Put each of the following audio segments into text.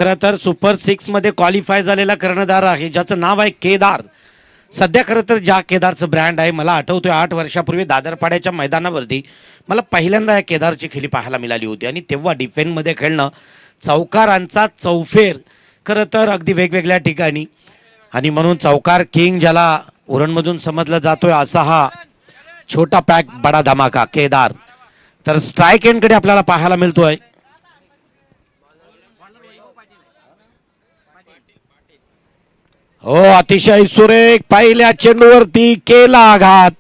खरं तर सुपर 6 मध्ये क्वालिफाय झालेला कर्णधार आहे ज्याचं नाव आहे केदार. सध्या खरं तर ज्या केदारचं ब्रँड आहे मला आठवतोय 8 वर्षापूर्वी दादरपाड्याच्या मैदानावरती मला पहिल्यांदा या केदारची खेळी पाहायला मिळाली होती आणि तेव्हा डिफेन्समध्ये खेळणं चौकारांचा चौफेर खरं तर अगदी वेगवेगळ्या ठिकाणी आणि म्हणून चौकार किंग ज्याला उरणमधून समजलं जातोय असा हा छोटा पॅक बडा धमाका केदार. तर स्ट्राईक एंडकडे आपल्याला पाहायला मिळतोय. हो अतिशय सुरेख पहिल्या चेंडूवरती केला आघात,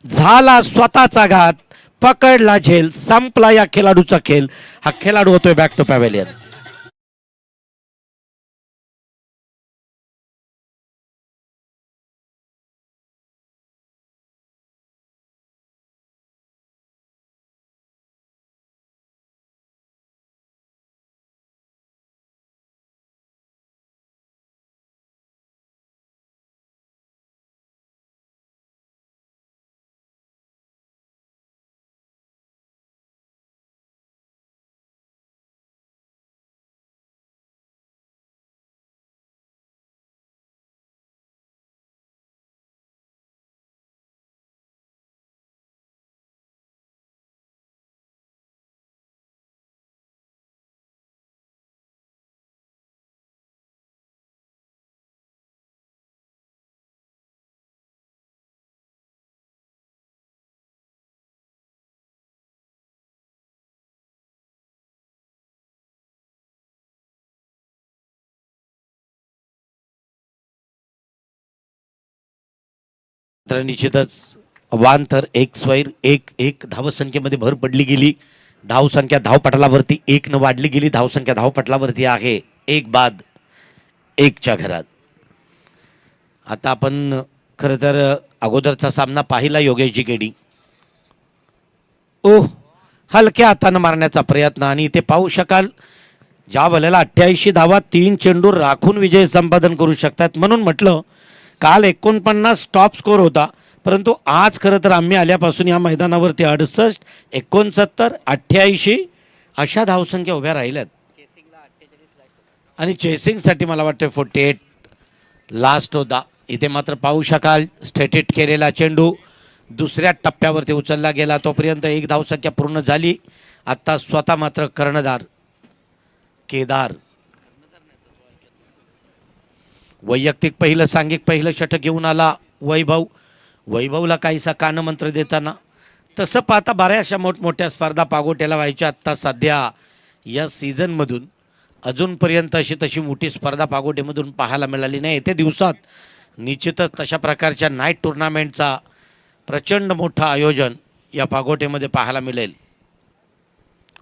झाला स्वतःचा घात, पकडला झेल, संपला या खेळाडूचा खेळ. हा खेळाडू होतोय बॅक टू पॅव्हेलियन. तर निश्चितच अवांतर एक स्वैर 1-1 धावसंख्येमध्ये भर पडली गेली. धावसंख्या धावपटलावरती 1 न वाढली गेली. धावसंख्या धावपटलावरती आहे 1 बाद 1च्या घरात. आता आपण खरं तर अगोदरचा सामना पाहिला योगेशजी केडी. ओह हलक्या हातानं मारण्याचा प्रयत्न आणि इथे पाहू शकाल ज्या वेळेला 88 धावा 3 चेंडू राखून विजय संपादन करू शकतात म्हणून म्हटलं काल 49 टॉप स्कोर होता परंतु आज खरं तर आम्ही आल्यापासून या मैदानावरती 68 69 88 अशा धावसंख्या उभ्या राहिल्यात आणि चेसिंगसाठी मला वाटतं 48 लास्ट होता. इथे मात्र पाहू शकाल स्टेटेट केलेला चेंडू दुसऱ्या टप्प्यावरती उचलला गेला तोपर्यंत 1 धावसंख्या पूर्ण झाली. आता स्वतः मात्र कर्णधार केदार वैयक्तिक पहिलं सांघिक पहिलं षटक घेऊन आला. वैभवला काहीसा कानमंत्र देताना तसं पाहता बऱ्याचशा मोठमोठ्या स्पर्धा पागोट्याला व्हायच्या. आत्ता सध्या या सीझनमधून अजूनपर्यंत अशी तशी मोठी स्पर्धा पागोटेमधून पाहायला मिळाली नाही. येत्या दिवसात निश्चितच तशा प्रकारच्या नाईट टुर्नामेंटचा प्रचंड मोठं आयोजन या पागोटेमध्ये पाहायला मिळेल.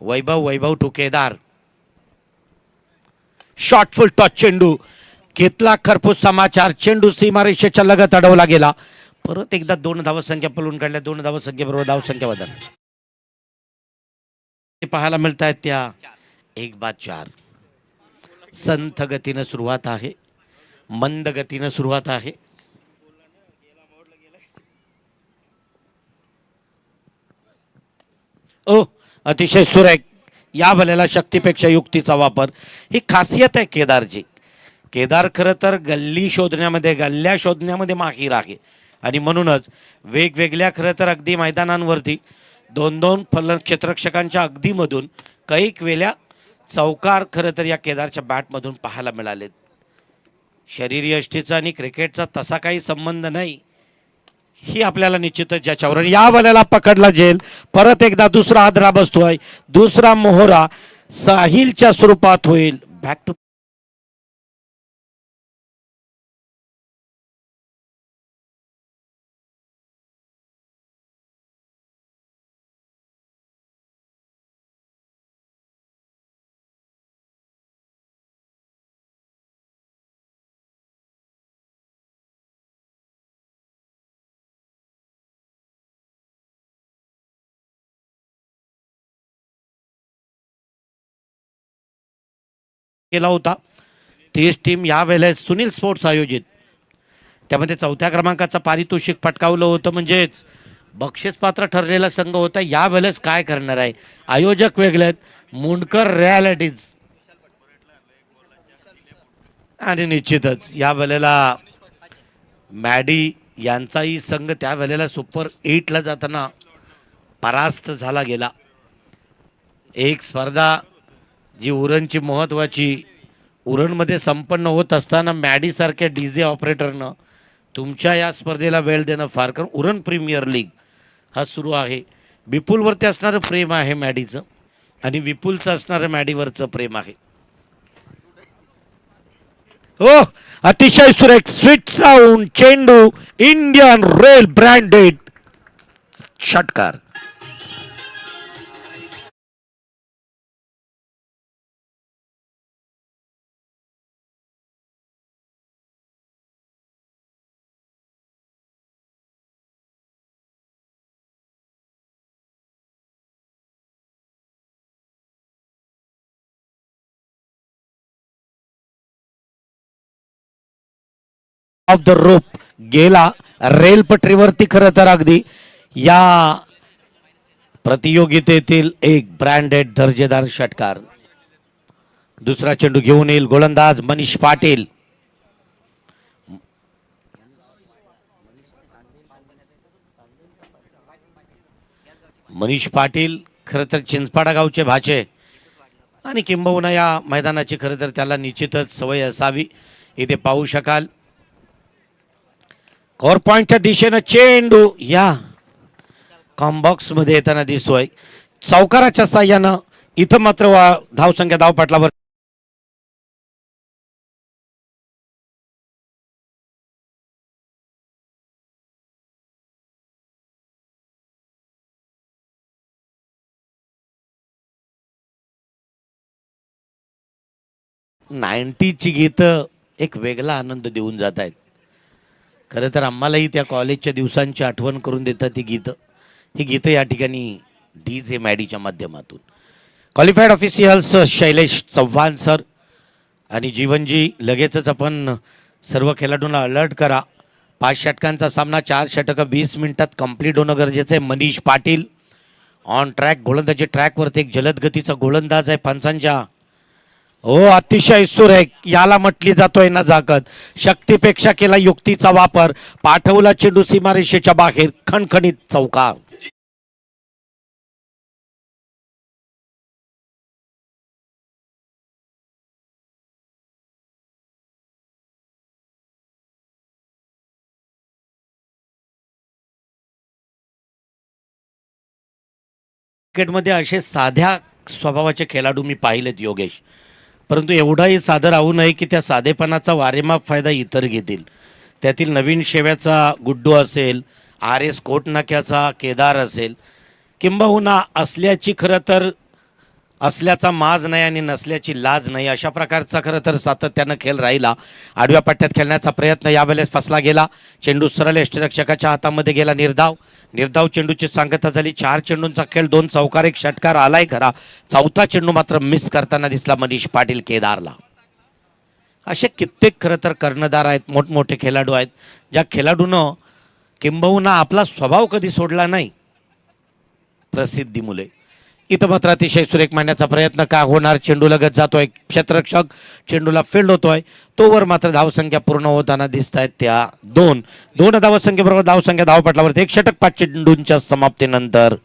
वैभव टू केदार शॉर्ट फुल टॉच चेंडू घेतला खरपूस समाचार. चेंडू सीमारेषेच्या लगत अडवला गेला. परत एकदा 2 धावसंख्या पळून काढल्या. 2 धावसंख्येबरोबर धावसंख्या बदल पाहायला मिळत आहेत त्या 1 बाद 4. संथ गतीनं सुरुवात आहे, मंद गतीनं सुरुवात आहे. ओ अतिशय सुरेख या भलेला शक्तीपेक्षा युक्तीचा वापर ही खासियत आहे केदारची. केदार खरं तर गल्ल्या शोधण्यामध्ये माहीर आहे आणि म्हणूनच वेगवेगळ्या खरं तर अगदी मैदानांवरती 2-2 फलंदाज क्षेत्ररक्षकांच्या अगदीमधून कैक वेळा चौकार खरं तर या केदारच्या बॅटमधून पाहायला मिळालेत. शरीरयष्टीचा आणि क्रिकेटचा तसा काही संबंध नाही ही आपल्याला निश्चितच ज्याच्यावर या वेळेला पकडला जेल. परत एकदा दुसरा आदरा बसतोय. दुसरा मोहरा साहिलच्या स्वरूपात होईल. बॅक टू केला होता. 30 टीम यावेळेस सुनील स्पोर्ट्स आयोजित त्यामध्ये 4थ्या क्रमांकाचा पारितोषिक पटकावलं होतं म्हणजेच बक्षीसपात्र ठरलेला संघ होता. यावेळेस काय करणार आहे आयोजक वेगळे आहेत. मुंडकर रियालिटीज आणि निश्चितच या वेळेला मॅडी यांचाही संघ त्या वेळेला सुपर 8ला जाताना परास्त झाला गेला. एक स्पर्धा जी उरणची महत्त्वाची उरणमध्ये संपन्न होत असताना मॅडीसारख्या डीजे ऑपरेटरनं तुमच्या या स्पर्धेला वेळ देणं फार, कारण उरण प्रीमियर लीग हा सुरू आहे. विपुलवरती असणारं प्रेम आहे मॅडीचं आणि विपुलचं असणारं मॅडीवरचं प्रेम आहे. हो, अतिशय सुरेख स्वीट साऊंड चेंडू, इंडियन रेल ब्रँडेड षटकार. ऑफ द रोप गेला रेलपटरीवरती. खरं तर अगदी या प्रतियोगितेतील एक ब्रँडेड दर्जेदार षटकार. दुसरा चेंडू घेऊन येईल गोलंदाज मनीष पाटील. मनीष पाटील खरं तर चिंचपाडा गावचे भाचे आणि किंबहुना या मैदानाची खरं तर त्याला निश्चितच सवय असावी. इथे पाहू शकाल कॉर पॉइंटच्या दिशेनं चेंडू या कॉम्बॉक्स मध्ये येताना दिसतोय. चौकाराच्या साह्यानं इथं मात्र धावसंख्या धावपटलावर ची गीतं एक वेगळा आनंद देऊन जात आहेत. खरं तर आम्हालाही त्या कॉलेजच्या दिवसांची आठवण करून देतात ही गीतं. ही गीतं या ठिकाणी डीजे मॅडीच्या माध्यमातून. Qualified officials Shailesh Chavan sir आणि जीवनजी लगेचच आपण सर्व खेळाडूंना अलर्ट करा. 5 षटकांचा सामना 4 षटकं 20 मिनिटात कंप्लीट होणं गरजेचं आहे. मनीष पाटील ऑन ट्रॅक गोलंदाजी ट्रॅकवरती एक जलद गतीचा गोलंदाज आहे पंचांच्या. हो, अतिशय सुरेख याला म्हटली जातोय ना जागत. शक्तीपेक्षा केला युक्तीचा वापर. पाठवला चेंडू सीमारेषेच्या बाहेर. खणखणीत चौकार. क्रिकेटमध्ये असे साध्या स्वभावाचे खेळाडू मी पाहिलेत योगेश, परंतु एवढाही साधं राहू नये की त्या साधेपणाचा वारेमाप फायदा इतर घेतील. त्यातील नवीन शेव्याचा गुड्डू असेल, RS कोट नाक्याचा केदार असेल, किंबहुना असल्याची खरं तर असल्याचा माज नाही आणि नसल्याची लाज नाही अशा प्रकारचा खरं तर सातत्यानं खेळ राहिला. आडव्या पट्ट्यात खेळण्याचा प्रयत्न यावेळेस फसला गेला. चेंडू सरळ यष्टीरक्षकाच्या हातामध्ये गेला. निर्धाव चेंडूची सांगता झाली. 4 चेंडूंचा खेळ, 2 चौकार, 1 षटकार आलाय खरा. चौथा चेंडू मात्र मिस करताना दिसला मनीष पाटील केदारला. असे कित्येक खरं तर कर्णधार आहेत, मोठमोठे खेळाडू आहेत ज्या खेळाडूनं किंबहुना आपला स्वभाव कधी सोडला नाही प्रसिद्धीमुळे. इथं मात्र अतिशय सुरेख मारण्याचा प्रयत्न का होणार. चेंडू लगत जातोय क्षेत्ररक्षक, चेंडूला फील्ड होतोय. तोवर मात्र धावसंख्या पूर्ण होताना दिसत आहेत त्या 2 धावसंख्येबरोबर धावसंख्या धावपटलावरती 1 षटक 5 चेंडूंच्या समाप्तीनंतर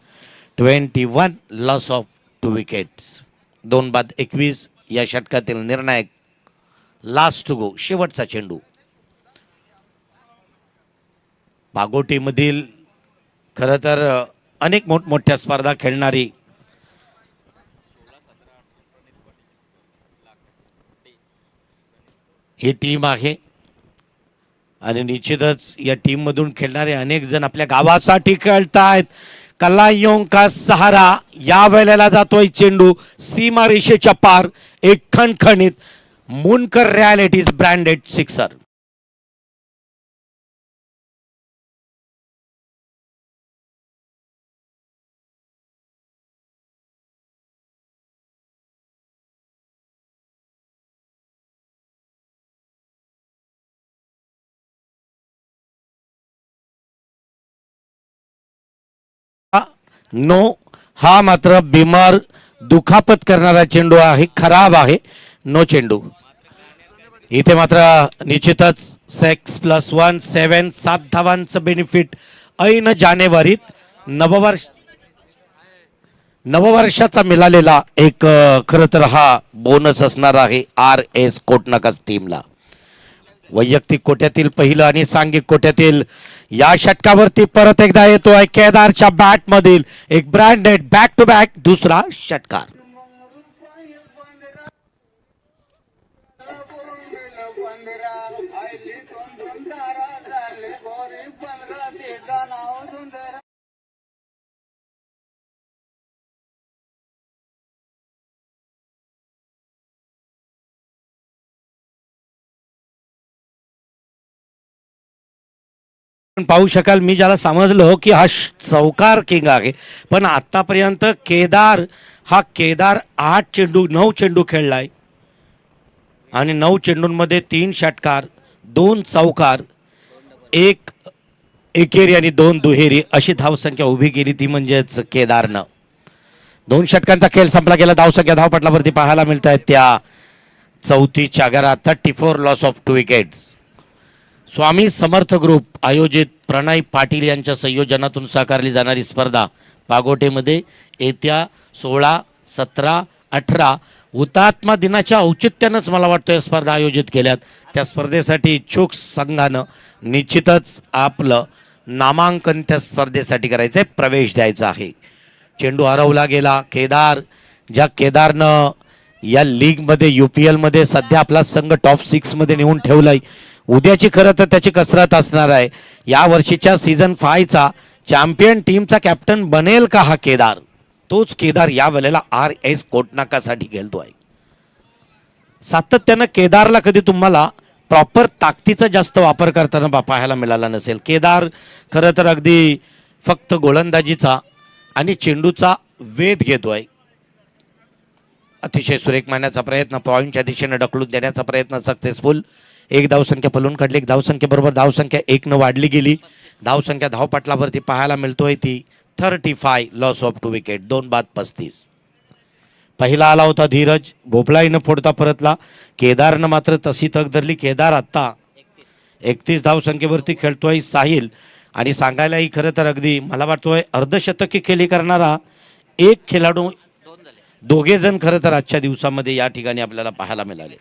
21 लॉस ऑफ 2 विकेट्स. 2 बाद 21 या षटकातील निर्णायक लास्ट टू गो शेवटचा चेंडू. पागोटीमधील खरं तर अनेक मोठमोठ्या स्पर्धा खेळणारी ही टीम आहे आणि निश्चितच या टीम मधून खेळणारे अनेक जण आपल्या गावासाठी खेळतायत. कलायों का सहारा या वेळेला जातोय चेंडू सीमा रेषेच्या पार. एक खणखणीत मुनकर रियालिटीज ब्रँडेड सिक्सर. नो, हा मात्र बिमार दुखापत करणारा चेंडू आहे, खराब आहे. नो चेंडू. इथे मात्र निश्चितच 6+1 7 7 धावांचं बेनिफिट ऐन जानेवारीत नववर्षाचा मिळालेला एक खरं तर हा बोनस असणार आहे RS कोटनाकास टीमला. वैयक्तिक कोट्यातील पहिलं आणि सांघिक कोट्यातील या षटकावरती परत एकदा येतोय केदारच्या बॅट मधील एक ब्रँडेड बॅक टू बॅक दुसरा षटकार. पाहू शकाल मी ज्याला समजलो की हा चौकार किंग आहे, पण आतापर्यंत केदार 9 चेंडू खेळलाय आणि 9 चेंडूंमध्ये 3 षटकार 2 चौकार 1 एकेरी आणि 2 दुहेरी अशी धावसंख्या उभी केली, ती म्हणजेच केदारनं. 2 षटकांचा खेळ संपला गेला. धावसंख्या धावपटलावरती पाहायला मिळत आहेत त्या 34च्या घरात 34 loss of 2 wickets. Swami Samarth group आयोजित प्रणय पाटील यांच्या संयोजनातून साकारली जाणारी स्पर्धा पागोटेमध्ये येत्या 16, 17, 18 हुतात्मा दिनाच्या औचित्यानंच मला वाटतं या स्पर्धा आयोजित केल्यात. त्या स्पर्धेसाठी इच्छुक संघानं निश्चितच आपलं नामांकन त्या स्पर्धेसाठी करायचं आहे, प्रवेश द्यायचा आहे. चेंडू हरवला गेला. केदारनं या लीगमध्ये UPL मध्ये सध्या आपला संघ टॉप 6 मध्ये नेऊन ठेवलाय. उद्याची खरं तर त्याची कसरत असणार आहे. या वर्षीच्या सीझन 5चा चॅम्पियन टीमचा कॅप्टन बनेल का हा केदार? तोच केदार या वेळेला RS कोटनाकासाठी खेळतोय. सातत्यानं केदारला कधी तुम्हाला प्रॉपर ताकदीचा जास्त वापर करताना पाहायला मिळाला नसेल. केदार खरं तर अगदी फक्त गोलंदाजीचा आणि चेंडूचा वेध घेतोय. अतिशय सुरेख मारण्याचा प्रयत्न, पॉईंटच्या दिशेने ढकलून देण्याचा प्रयत्न सक्सेसफुल. एक धावसंख्या पलून काढली. एक धावसंख्येबरोबर धावसंख्या 1 वाढली गेली. धावसंख्या धावपटलावरती पाहायला मिळतोय ती 35 लॉस ऑफ 2 विकेट 2 बाद 35. पहिला आला होता धीरज, भोपळाईनं फोडता परतला. केदारनं मात्र तशी तग धरली. केदार आत्ता 31 धावसंख्येवरती खेळतोय. साहिल आणि सांगायलाही खरं तर अगदी मला वाटतोय अर्धशतकी खेळी करणारा एक खेळाडू, दोघे जण खरं तर आजच्या दिवसामध्ये या ठिकाणी आपल्याला पाहायला मिळाले.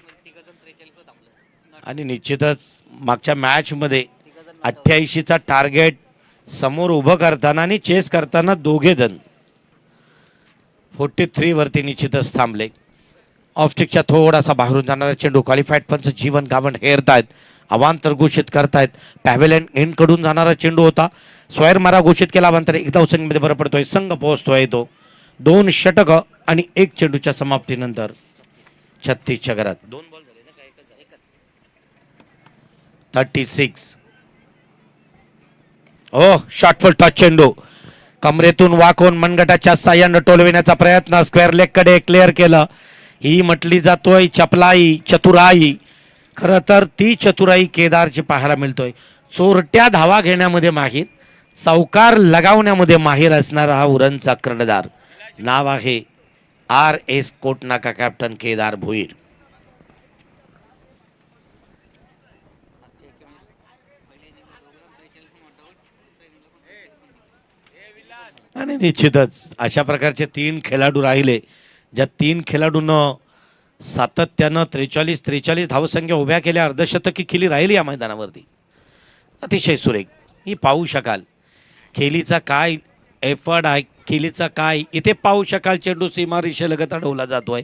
आणि निश्चितच मागच्या मॅचमध्ये 88चा टार्गेट समोर उभं करताना आणि चेस करताना दोघे जण 43 वरती निश्चितच थांबले. ऑफस्टिकच्या थोडासा बाहेरून जाणारा चेंडू क्वालिफाईड पंच जीवन गावंड हेरतायत, अवांतर घोषित करतायत. पॅव्हेलियन एंड कडून जाणारा चेंडू होता. स्वैर मारा घोषित केला. अवांतर एक धावसंख्येमध्ये बरं पडतोय. संघ पोहोचतोय तो 2 षटक आणि 1 चेंडूच्या समाप्तीनंतर 36च्या घरात 2 बॉल झाले ना, काय एकच 36. ओ शॉर्टफुल टच चेंडू कमरेतून वाकून मनगटाच्या साह्यानं टोलविण्याचा प्रयत्न, स्क्वेअर लेग कडे क्लिअर केलं. ही म्हटली जातोय चपलाई, चतुराई. खरं तर ती चतुराई केदारची पाहायला मिळतोय. चोरट्या धावा घेण्यामध्ये माहीर, चौकार लगावण्यामध्ये माहीर असणारा हा उरणचा कर्णधार. नाव आहे RS कोटनाका, कॅप्टन केदार भोईर. आणि निश्चितच अशा प्रकारचे 3 खेळाडू राहिले, ज्या 3 खेळाडूंना सातत्यानं 43 धावसंख्या उभ्या केल्या, अर्धशतकी खेळी राहिली या मैदानावरती. अतिशय सुरेख. ही पाहू शकाल खेळीचा काय एफर्ट आहे, खेळीचा काय इथे पाहू शकाल. चेंडू सीमारेषेलगत अडवला जातोय.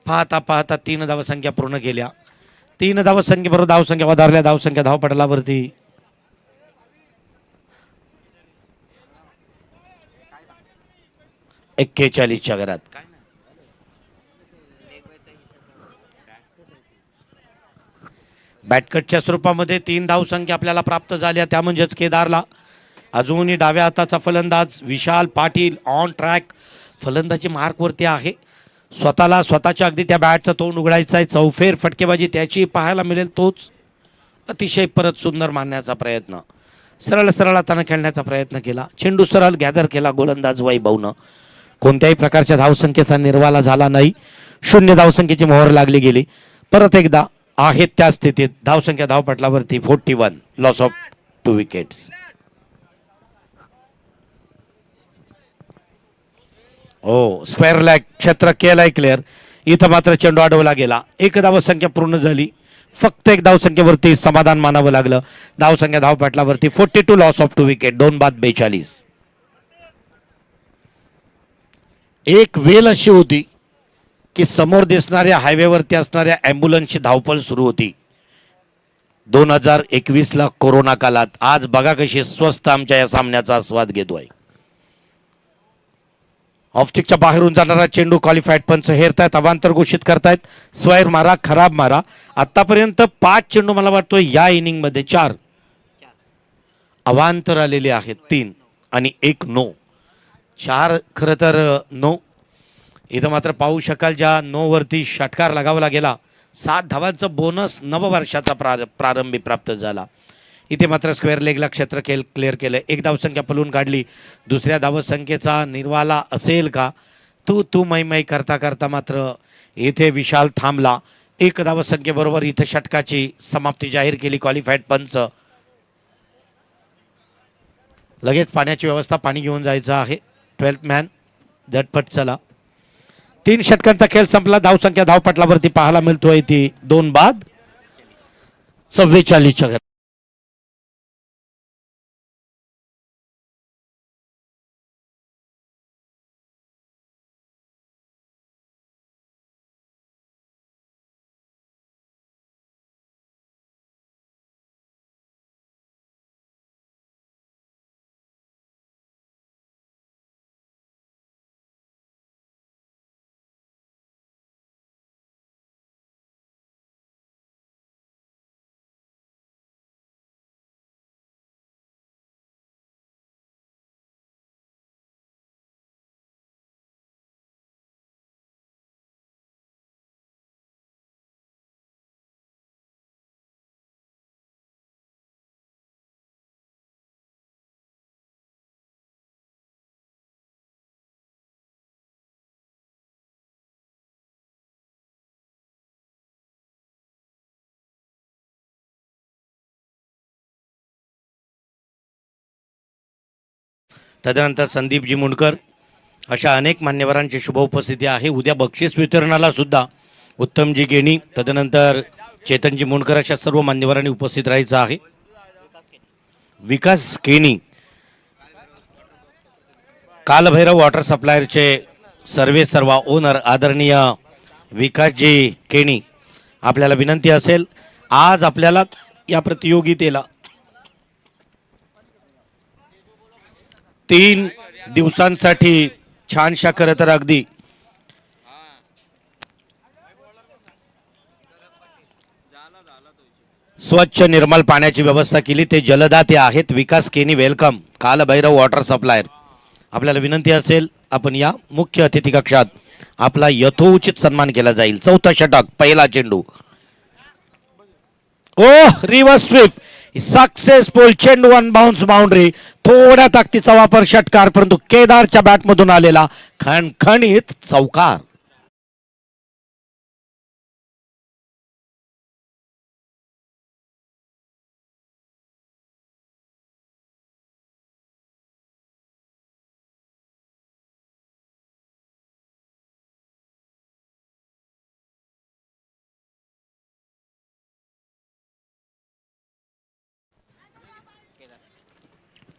पाहता पाहता 3 धावसंख्या पूर्ण केल्या. 3 धावसंख्येबरोबर धावसंख्या वधारल्या. धावसंख्या धावपटलावरती 41च्या घरात. बॅटकटच्या स्वरूपामध्ये 3 धावसंख्या आपल्याला प्राप्त झाल्या. त्या म्हणजेच केदारला अजूनही डाव्या हाताचा फलंदाज विशाल पाटील ऑन ट्रॅक फलंदाजी मार्कवरती आहे. स्वतःच्या अगदी त्या बॅटचं तोंड उघडायचं आहे. चौफेर फटकेबाजी त्याची पाहायला मिळेल. तोच अतिशय परत सुंदर मारण्याचा प्रयत्न, सरळ हाताने खेळण्याचा प्रयत्न केला. चेंडू सरळ गॅदर केला गोलंदाज वैभवनं. कोणत्याही प्रकारच्या धावसंख्येचा निर्वाला झाला नाही. 0 धावसंख्येची मोहर लागली गेली. परत एकदा आहेत त्या स्थितीत धावसंख्या धावपटलावरती 41, लॉस ऑफ 2 विकेट्स. हो, स्क्वेअर लॅग क्षेत्र केलाय क्लिअर. इथं मात्र चेंडू अडवला गेला. एक धावसंख्या पूर्ण झाली. फक्त एक धावसंख्येवरती समाधान मानावं लागलं. धावसंख्या धावपटलावरती 42, लॉस ऑफ 2 विकेट. 2 बाद 42. एक वेळ अशी होती की समोर दिसणाऱ्या हायवेवरती असणाऱ्या ॲम्ब्युलन्सची धावपळ सुरू होती 2021ला कोरोना काळात. आज बघा कशी स्वस्त आमच्या या सामन्याचा आस्वाद घेतोय. ऑफस्टिकच्या बाहेरून जाणारा चेंडू क्वालिफाईड पंच हेरतायत, अवांतर घोषित करतायत. स्क्वेअर मारा, खराब मारा. आतापर्यंत 5 चेंडू मला वाटतोय या इनिंगमध्ये 4 अवांतर आलेले आहेत, 3 आणि 1 नो. 4 खरं तर नो. इथं मात्र पाहू शकाल ज्या नो वरती षटकार लगावला गेला. 7 धावांचं बोनस नववर्षाचा प्रारंभी प्राप्त झाला. इथे मात्र स्क्वेअर लेगला क्षेत्र क्लिअर केलं. एक धावसंख्या पलून काढली. दुसऱ्या धावसंख्येचा निर्वाला असेल का? तू मै करता करता मात्र इथे विशाल थांबला. एक धावसंख्येबरोबर इथे षटकाची समाप्ती जाहीर केली क्वालिफाईड पंच. लगेच पाण्याची व्यवस्था, पाणी घेऊन जायचं आहे. 12th मॅन झटपट चला. 3 षटकांचा खेळ संपला. धावसंख्या धावपटलावरती पाहायला मिळतोय ती 2 बाद 44च्या. तदनंतर संदीपजी मुंडकर अशा अनेक मान्यवरांची शुभ उपस्थिती आहे. उद्या बक्षीस वितरणाला सुद्धा उत्तमजी गेणी, तदनंतर चेतनजी मुंडकर अशा सर्व मान्यवरांनी उपस्थित राहायचं आहे. विकास केनी, कालभैरव वॉटर सप्लायरचे सर्वा ओनर आदरणीय विकासजी केनी, आपल्याला विनंती असेल आज आपल्याला या प्रतियोगितेला 3 दिवसांसाठी छानशा खरं तर अगदी स्वच्छ निर्मल पाण्याची व्यवस्था केली. ते जलदाते आहेत. विकास केनी वेलकम. कालभैरव वॉटर सप्लायर, आपल्याला विनंती असेल आपण या मुख्य अतिथी कक्षात आपला यथोचित सन्मान केला जाईल. 4था षटक, पहिला चेंडू. Reverse sweep successful. चेंडू वन बाउन्स बाउंड्री. थोड्या ताकदीचा वापर षटकार, परंतु केदारच्या बॅटमधून आलेला खणखणीत चौकार.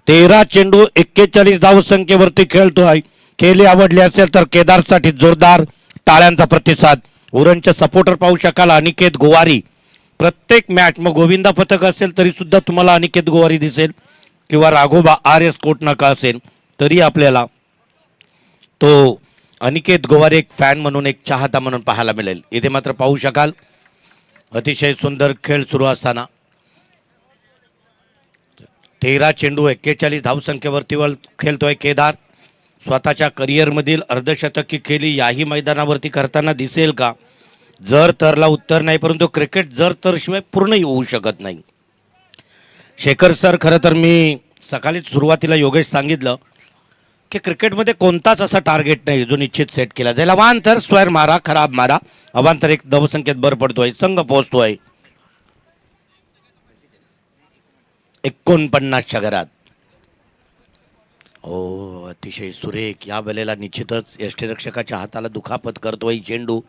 तेरा चेंडू 41 धावसंख्येवरती खेळतोय. खेळी आवडली असेल तर केदारसाठी जोरदार टाळ्यांचा प्रतिसाद. उरणचे सपोर्टर पाहू शकाल अनिकेत गोवारी. प्रत्येक मॅच मग गोविंदा पथक असेल तरी सुद्धा तुम्हाला अनिकेत गोवारी दिसेल, किंवा राघोबा RS कोटनाका असेल तरी आपल्याला तो अनिकेत गोवारी एक फॅन म्हणून, एक चाहता म्हणून पाहायला मिळेल. इथे मात्र पाहू शकाल अतिशय सुंदर खेळ सुरू असताना 13 चेंडू 41 धावसंख्येवरती खेळतोय केदार. स्वतःच्या करिअरमधील अर्धशतकी खेळी याही मैदानावरती करताना दिसेल का? जर तरला उत्तर नाही, परंतु क्रिकेट जर तर शिवाय पूर्ण होऊ शकत नाही. शेखर सर, खरं तर मी सकाळीच सुरुवातीला योगेश सांगितलं की क्रिकेटमध्ये कोणताच असा टार्गेट नाही जो निश्चित सेट केला जाईल. अवांतर स्क्वेअर मारा, खराब मारा. अवांतर एक धावसंख्येत भर पडतोय, संघ पोहोचतोय. 49च्या घरात. हो, अतिशय सुरेख. या वेळेला निश्चितच यष्टीरक्षकाच्या हाताला दुखापत करतोय चेंडू.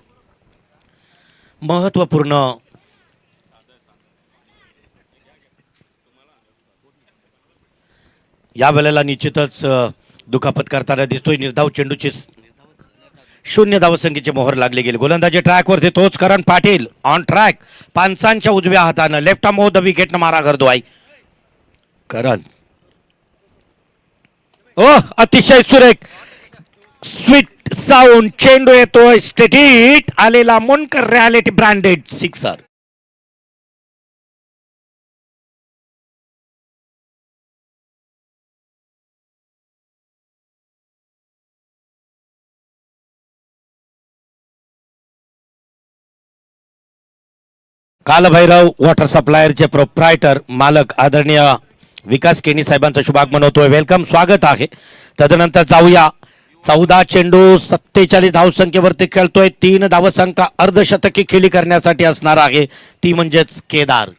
महत्वपूर्ण या वेळेला निश्चितच दुखापत करताना दिसतोय. निर्धाव चेंडूची 0 धावसंख्येची मोहर लागली गेली. गोलंदाजी ट्रॅकवरती तोच करण पाटील ऑन ट्रॅक. पांचांच्या उजव्या हातानं लेफ्ट आर्म ऑफ द विकेटनं मारा करतोय करण. ओह, अतिशय सुरेख स्वीट साऊंड. चेंडू येतोय स्टेट आलेला Monkar reality branded sixer. Kalbhairav water सप्लायरचे प्रोप्रायटर मालक आदरणीय विकास केनी साहेबांचं शुभागमन होतोय. वेलकम, स्वागत आहे. तदनंतर जाऊया 14 चेंडू 47 धावसंख्येवरती खेळतोय. 3 धावसंख्या अर्धशतकी खेळी करण्यासाठी असणार आहे, ती म्हणजेच केदार.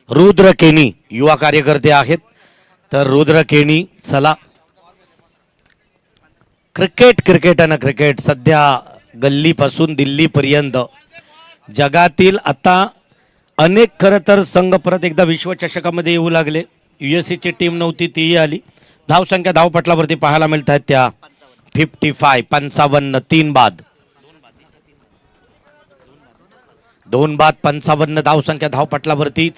रुद्र केनी युवा कार्यकर्ते आहेत. तर रुद्र केनी, चला. क्रिकेट सध्या गल्लीपासून दिल्लीपर्यंत जगातील आता अनेक खरं तर संघ परत एकदा विश्वचषकामध्ये येऊ लागले. ची टीम नव्हती, तीही आली. धावसंख्या धावपटलावरती पाहायला मिळत आहेत त्या 55 3 बाद 55 धावसंख्या धावपटलावरती.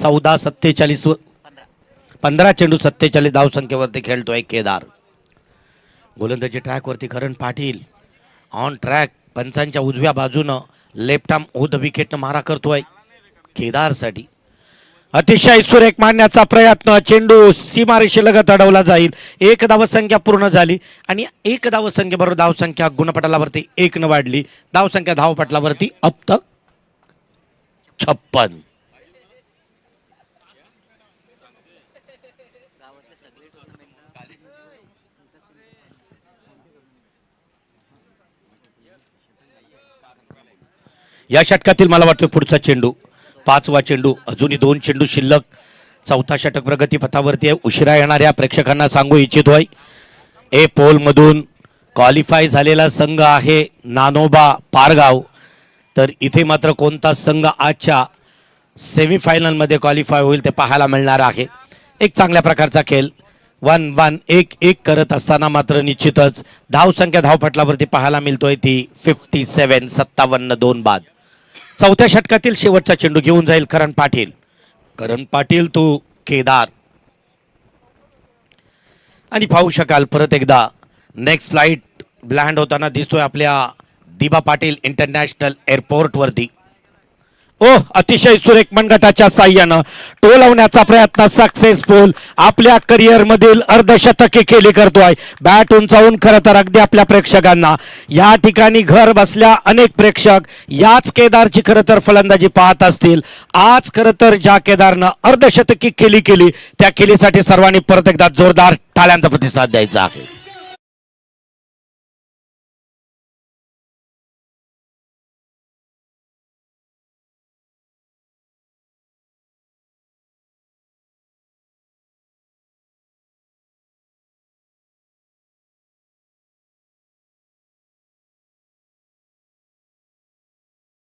15 चेंडू 47 धावसंख्येवरती खेळतोय केदार. गोलंदाजी ट्रॅकवरती करण पाटील ऑन ट्रॅक. पंचांच्या उजव्या बाजूनं लेफ्ट आर्म ऑफ द विकेटनं मारा करतोय केदारसाठी. अतिशय सुरेख मारण्याचा प्रयत्न. चेंडू सीमारेषे लगत अडवला जाईल. 1 धावसंख्या पूर्ण झाली आणि 1 धावसंख्येबरोबर धावसंख्या गुणपटलावरती 1 न वाढली. धावसंख्या धावपटलावरती अब तक 56. या षटकातील मला वाटतं पुढचा चेंडू 5वा चेंडू. अजूनही 2 चेंडू शिल्लक. 4था षटक प्रगतीपथावरती आहे. उशिरा येणाऱ्या प्रेक्षकांना सांगू इच्छितोय, ए पोल मधून क्वालिफाय झालेला संघ आहे नानोबा पारगाव. तर इथे मात्र कोणता संघ आजच्या सेमीफायनलमध्ये क्वालिफाय होईल ते पाहायला मिळणार आहे. एक चांगल्या प्रकारचा खेळ 1-1 1-1 करत असताना मात्र निश्चितच धावसंख्या धावपटलावरती पाहायला मिळतोय ती 57 2 बाद. 4थ्या षटकातील शेवटचा चेंडू घेऊन जाईल करण पाटील तो केदार. आणि पाहू शकाल परत एकदा नेक्स्ट फ्लाईट लँड होताना दिसतोय आपल्या दिबा पाटील इंटरनॅशनल एअरपोर्ट वरती. ओह, अतिशय सुरेख मनगटाच्या साह्यानं टोलवण्याचा प्रयत्न सक्सेसफुल. आपल्या करिअर मधील अर्धशतकी खेळी करतोय. बॅट उंचावून खरं तर अगदी आपल्या प्रेक्षकांना या ठिकाणी घर बसल्या अनेक प्रेक्षक याच केदारची खरं तर फलंदाजी पाहत असतील. आज खरं तर ज्या केदारनं अर्धशतकी खेळी केली त्या खेळीसाठी सर्वांनी परत एकदा जोरदार टाळ्यांचा प्रतिसाद द्यायचा आहे.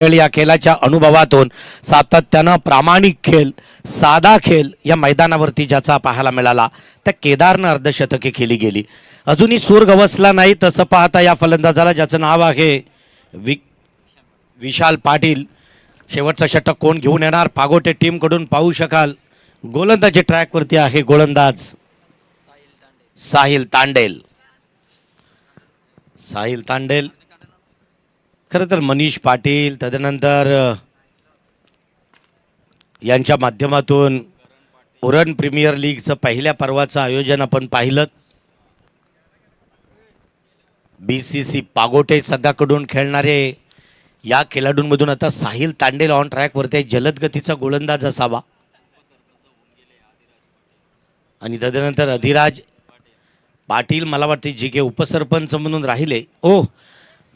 या खेळाच्या अनुभवातून सातत्यानं प्रामाणिक खेळ, साधा खेळ या मैदानावरती ज्याचा पाहायला मिळाला त्या केदारनं अर्धशतके खेळली गेली. अजूनही सूर गवसला नाही तसं पाहता या फलंदाजाला ज्याचं नाव आहे विशाल पाटील. शेवटचा षटक कोण घेऊन येणार पागोटे टीम कडून पाहू शकाल. गोलंदाजी ट्रॅकवरती आहे गोलंदाज साहिल तांडेल. खरं तर मनीष पाटील तदनंतर यांच्या माध्यमातून उरण प्रीमियर लीगचं पहिल्या पर्वाचं आयोजन आपण पाहिलं. BCC पागोटे संघाकडून खेळणारे या खेळाडूंमधून आता साहिल तांडेल ऑन ट्रॅकवरती जलद गतीचा गोलंदाज असावा. आणि तदनंतर अधिराज पाटील मला वाटते जी के उपसरपंच म्हणून राहिले. ओह,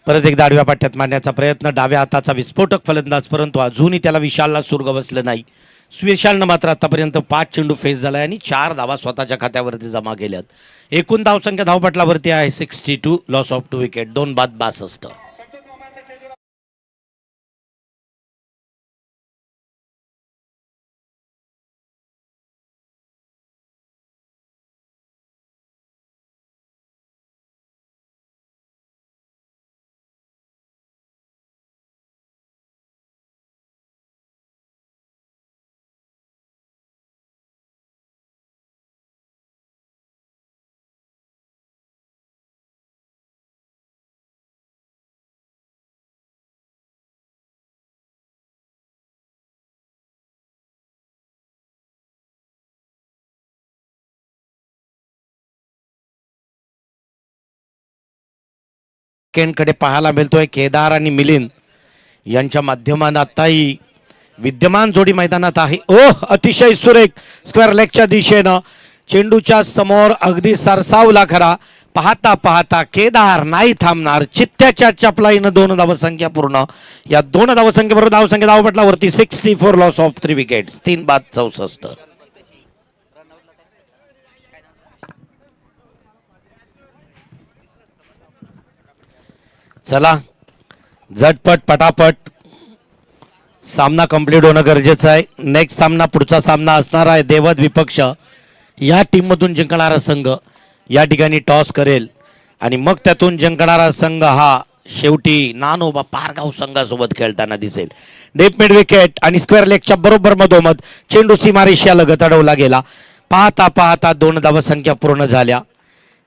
परत एकदा आडव्या पाट्यात मारण्याचा प्रयत्न, डाव्या हाताचा विस्फोटक फलंदाज, परंतु अजूनही त्याला विशालला सुर्ग बसलं नाही. विशालनं मात्र आतापर्यंत 5 चेंडू फेस झालाय आणि 4 धावा स्वतःच्या खात्यावरती जमा केल्यात. एकूण धावसंख्या धावपटलावरती आहे 62, लॉस ऑफ 2 विकेट, 2 बाद 62. कडे पाहायला मिळतोय केदार आणि मिलिंद यांच्या माध्यमानं आताही विद्यमान जोडी मैदानात आहे. ओह, अतिशय सुरेख स्क्वेअर लेगच्या दिशेनं चेंडूच्या समोर अगदी सरसावला खरा. पाहता पाहता केदार नाही थांबणार. चित्त्याच्या चपलाईनं 2 धावसंख्या पूर्ण. या 2 धावसंख्येबरोबर धावसंख्या धावपटलावरती 64, लॉस ऑफ 3 विकेट्स, 3 बाद 64. चला झटपट पटापट सामना कंप्लीट होणं गरजेचं आहे. नेक्स्ट सामना, पुढचा सामना असणार आहे देवद विपक्ष. या टीममधून जिंकणारा संघ या ठिकाणी टॉस करेल आणि मग त्यातून जिंकणारा संघ हा शेवटी नानोबा पारगाव संघासोबत खेळताना दिसेल. डीप मिड विकेट आणि स्क्वेअर लेगच्या बरोबर मधोमध चेंडू सीमारेषा लगत अडवला गेला. पाहता पाहता 2 धावसंख्या पूर्ण झाल्या.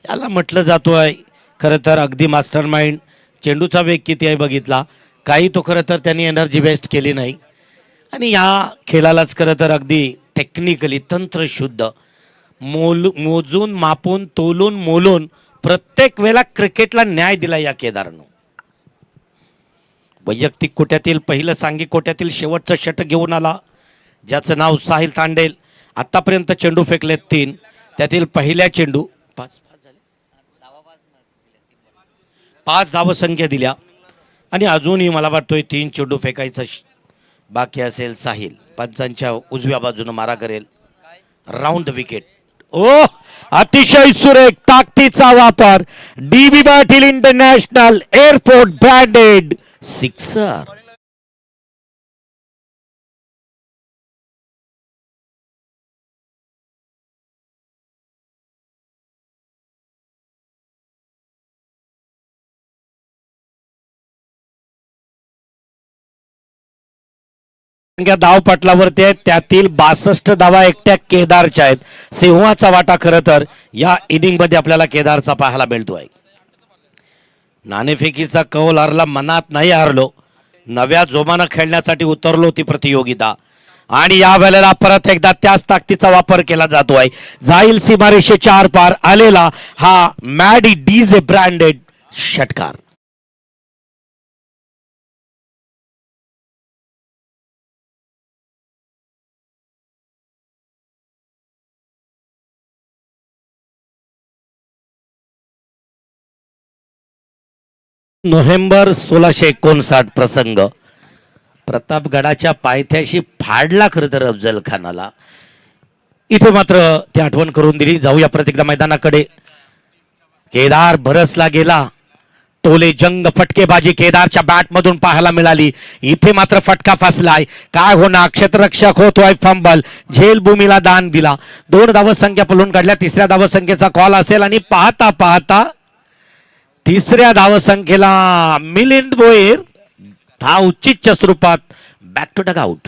याला म्हटलं जातोय खरं तर अगदी मास्टर माइंड. चेंडूचा वेग किती आहे बघितला, काही तो खरं तर त्यांनी एनर्जी वेस्ट केली नाही. आणि या खेळालाच खरं तर अगदी टेक्निकली तंत्रशुद्ध मोजून मापून तोलून मोलून प्रत्येक वेळेला क्रिकेटला न्याय दिला या केदारनं. वैयक्तिक कोट्यातील पहिलं सांघिक कोट्यातील शेवटचं षटक घेऊन आला, ज्याचं नाव साहिल तांडेल. आतापर्यंत चेंडू फेकलेत 3, त्यातील पहिल्या चेंडू 5 धावसंख्या दिल्या आणि अजूनही मला वाटतोय 3 चेंडू फेकायचं बाकी असेल. साहिल पंचांच्या उजव्या बाजूने मारा करेल. Round wicket. ओ, अतिशय सुरेख ताकदीचा वापर. DB Patil international airport branded sixer. धावपटलावरती आहेत, त्यातील 62 धावा एकट्या केदारच्या आहेत. सिंहाचा वाटा खरं तर या इनिंग मध्ये आपल्याला केदारचा पाहायला मिळतोय. नाणेफेकीचा कौल हरला, मनात नाही हरलो. नव्या जोमानं खेळण्यासाठी उतरलो ती प्रतियोगिता आणि या वेळेला परत एकदा त्याच ताकदीचा वापर केला जातोय. जाईल सीमारेषेच्या आर पार आलेला हा मॅडी डीजे ब्रँडेड षटकार. नोव्हेंबर 1659 प्रसंग. प्रतापगडाच्या पायथ्याशी फाडला खरं तर अफजल खानाला. इथे मात्र ती आठवण करून दिली. जाऊया परत एकदा मैदानाकडे. केदार भरसला गेला. टोले जंग फटकेबाजी केदारच्या बॅट मधून पाहायला मिळाली. इथे मात्र फटका फसलाय. काय होणार, क्षेत्ररक्षक होतोय फंबल. झेलभूमीला दान दिला. 2 धावसंख्या पळून काढल्या. 3ऱ्या धावसंख्येचा कॉल असेल आणि पाहता पाहता 3ऱ्या धावसंख्येला मिलिंद भोईर धाव उचितच्या स्वरूपात back to dugout.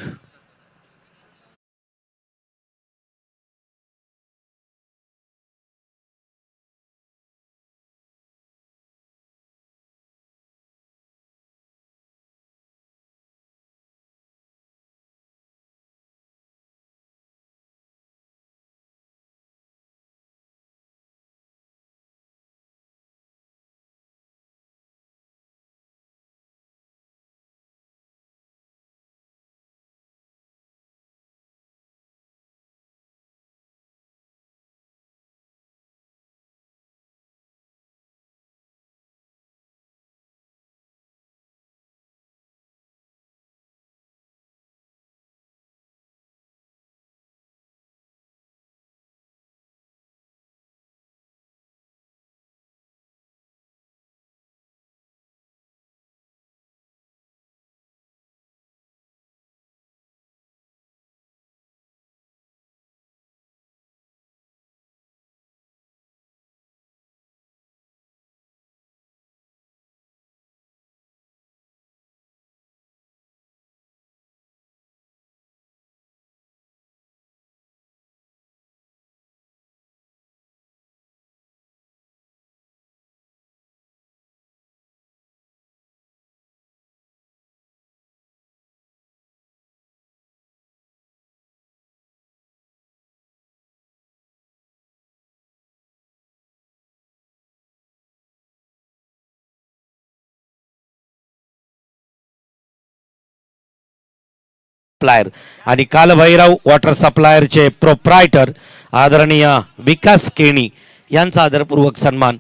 Supplier आणि कालभैरव वॉटर सप्लायरचे प्रोप्रायटर आदरणीय विकास केणी यांचा आदरपूर्वक सन्मान.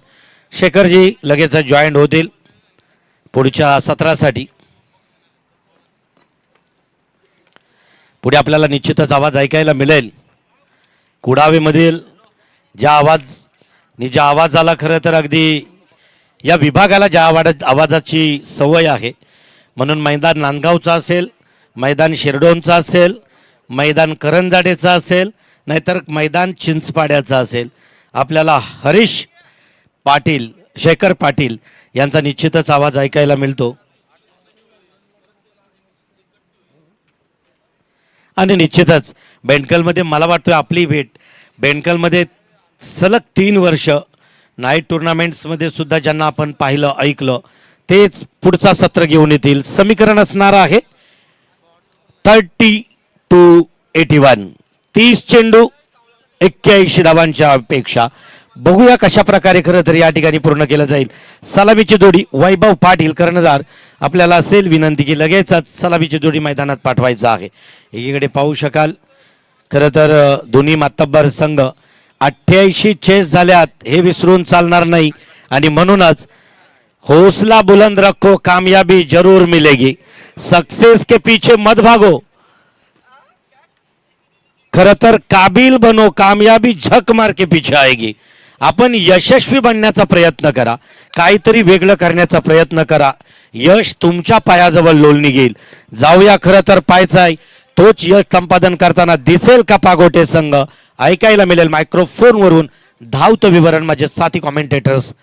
शेखरजी लगेच जॉईंट होतील पुढच्या सत्रासाठी. पुढे आपल्याला निश्चितच आवाज ऐकायला मिळेल. कुडावेमधील ज्या आवाजाला खरं तर अगदी या विभागाला ज्या आवाजाची सवय आहे, म्हणून मैदान नांदगावचा असेल, मैदान शिरडोनचा असेल, मैदान करंजाडेचा असेल, नाहीतर मैदान चिंचपाड्याचा असेल, आपल्याला हरीश पाटील, शेखर पाटील यांचा निश्चितच आवाज ऐकायला मिळतो. आणि निश्चितच बेंडकलमध्ये मला वाटतं आपली भेट बेंडकलमध्ये सलग 3 वर्ष नाईट टुर्नामेंट्समध्ये सुद्धा ज्यांना आपण पाहिलं ऐकलं तेच पुढचा सत्र घेऊन येतील. समीकरण असणार आहे 30-81. 30 चेंडू 81 धावांच्या अपेक्षा. बघूया कशा प्रकारे खरं तर या ठिकाणी पूर्ण केलं जाईल. सलामीची जोडी वैभव पाटील कर्णधार. आपल्याला असेल विनंती की लगेचच सलामीची जोडी मैदानात पाठवायचं आहे. एकीकडे पाहू शकाल खरं तर दोन्ही मातब्बर संघ 88 चेस झाल्यात हे विसरून चालणार नाही आणि म्हणूनच हौसला बुलंद रखो कामयाबी जरूर मिलेगी, सक्सेस के पीछे मत भागो, खरं तर काबिल बनो कामयाबी झक मार के पीछे आएगी. आपण यशस्वी बनण्याचा प्रयत्न करा, काहीतरी वेगळं करण्याचा प्रयत्न करा, यश तुमच्या पायाजवळ लोल निघेल. जाऊया खरं तर पायचाय तोच यश संपादन करताना दिसेल का पागोटे संघ. ऐकायला मिळेल मायक्रोफोनवरून धावतं विवरण माझे साथी commentators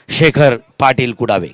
Shekhar Patil Kudave.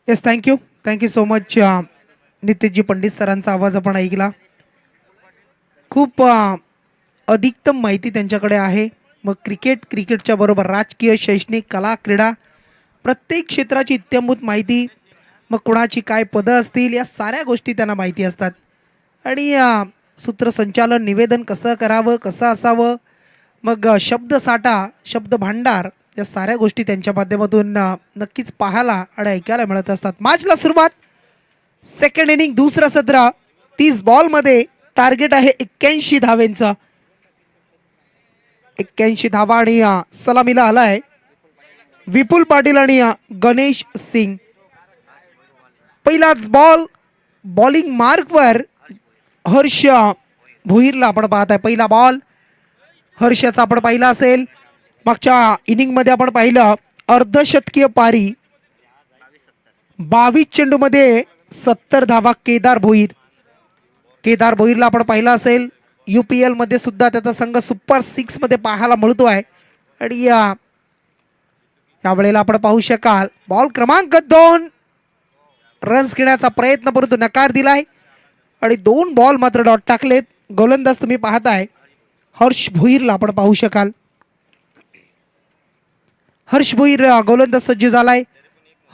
Yes, thank you so much. नितेशजी पंडित सरांचा आवाज आपण ऐकला. खूप अधिकतम माहिती त्यांच्याकडे आहे. मग क्रिकेटच्या बरोबर राजकीय, शैक्षणिक, कला, क्रीडा प्रत्येक क्षेत्राची इत्थंभूत माहिती, मग कोणाची काय पदं असतील या साऱ्या गोष्टी त्यांना माहिती असतात. आणि सूत्रसंचालन, निवेदन कसं करावं, कसं असावं, मग शब्दसाठा, शब्द भांडार या साऱ्या गोष्टी त्यांच्या माध्यमातून नक्कीच पाहायला आणि ऐकायला मिळत असतात. मॅचला सुरुवात. सेकंड इनिंग, दुसरं सत्र. 30 बॉलमध्ये टार्गेट आहे 81 धावेंचं. 81 धावा आणि सलामीला आलाय विपुल पाटील आणि गणेश सिंग. पहिलाच बॉल बॉलिंग मार्कवर हर्ष भोईरला आपण पाहताय. पहिला बॉल हर्षचा आपण पाहिला असेल. मागच्या इनिंगमध्ये आपण पाहिलं अर्धशतकीय पारी. 22 चेंडूमध्ये 70 धावा केदार भोईरला आपण पाहिला असेल. UPL मध्ये सुद्धा त्याचा संघ सुपर 6 मध्ये पाहायला मिळतोय. आणि यावेळेला आपण पाहू शकाल बॉल क्रमांक 2 रन्स घेण्याचा प्रयत्न परंतु नकार दिलाय आणि 2 बॉल मात्र डॉट टाकलेत. गोलंदाज तुम्ही पाहताय हर्ष भोईरला आपण पाहू शकाल. हर्ष भोईर गोलंदाज सज्ज झालाय.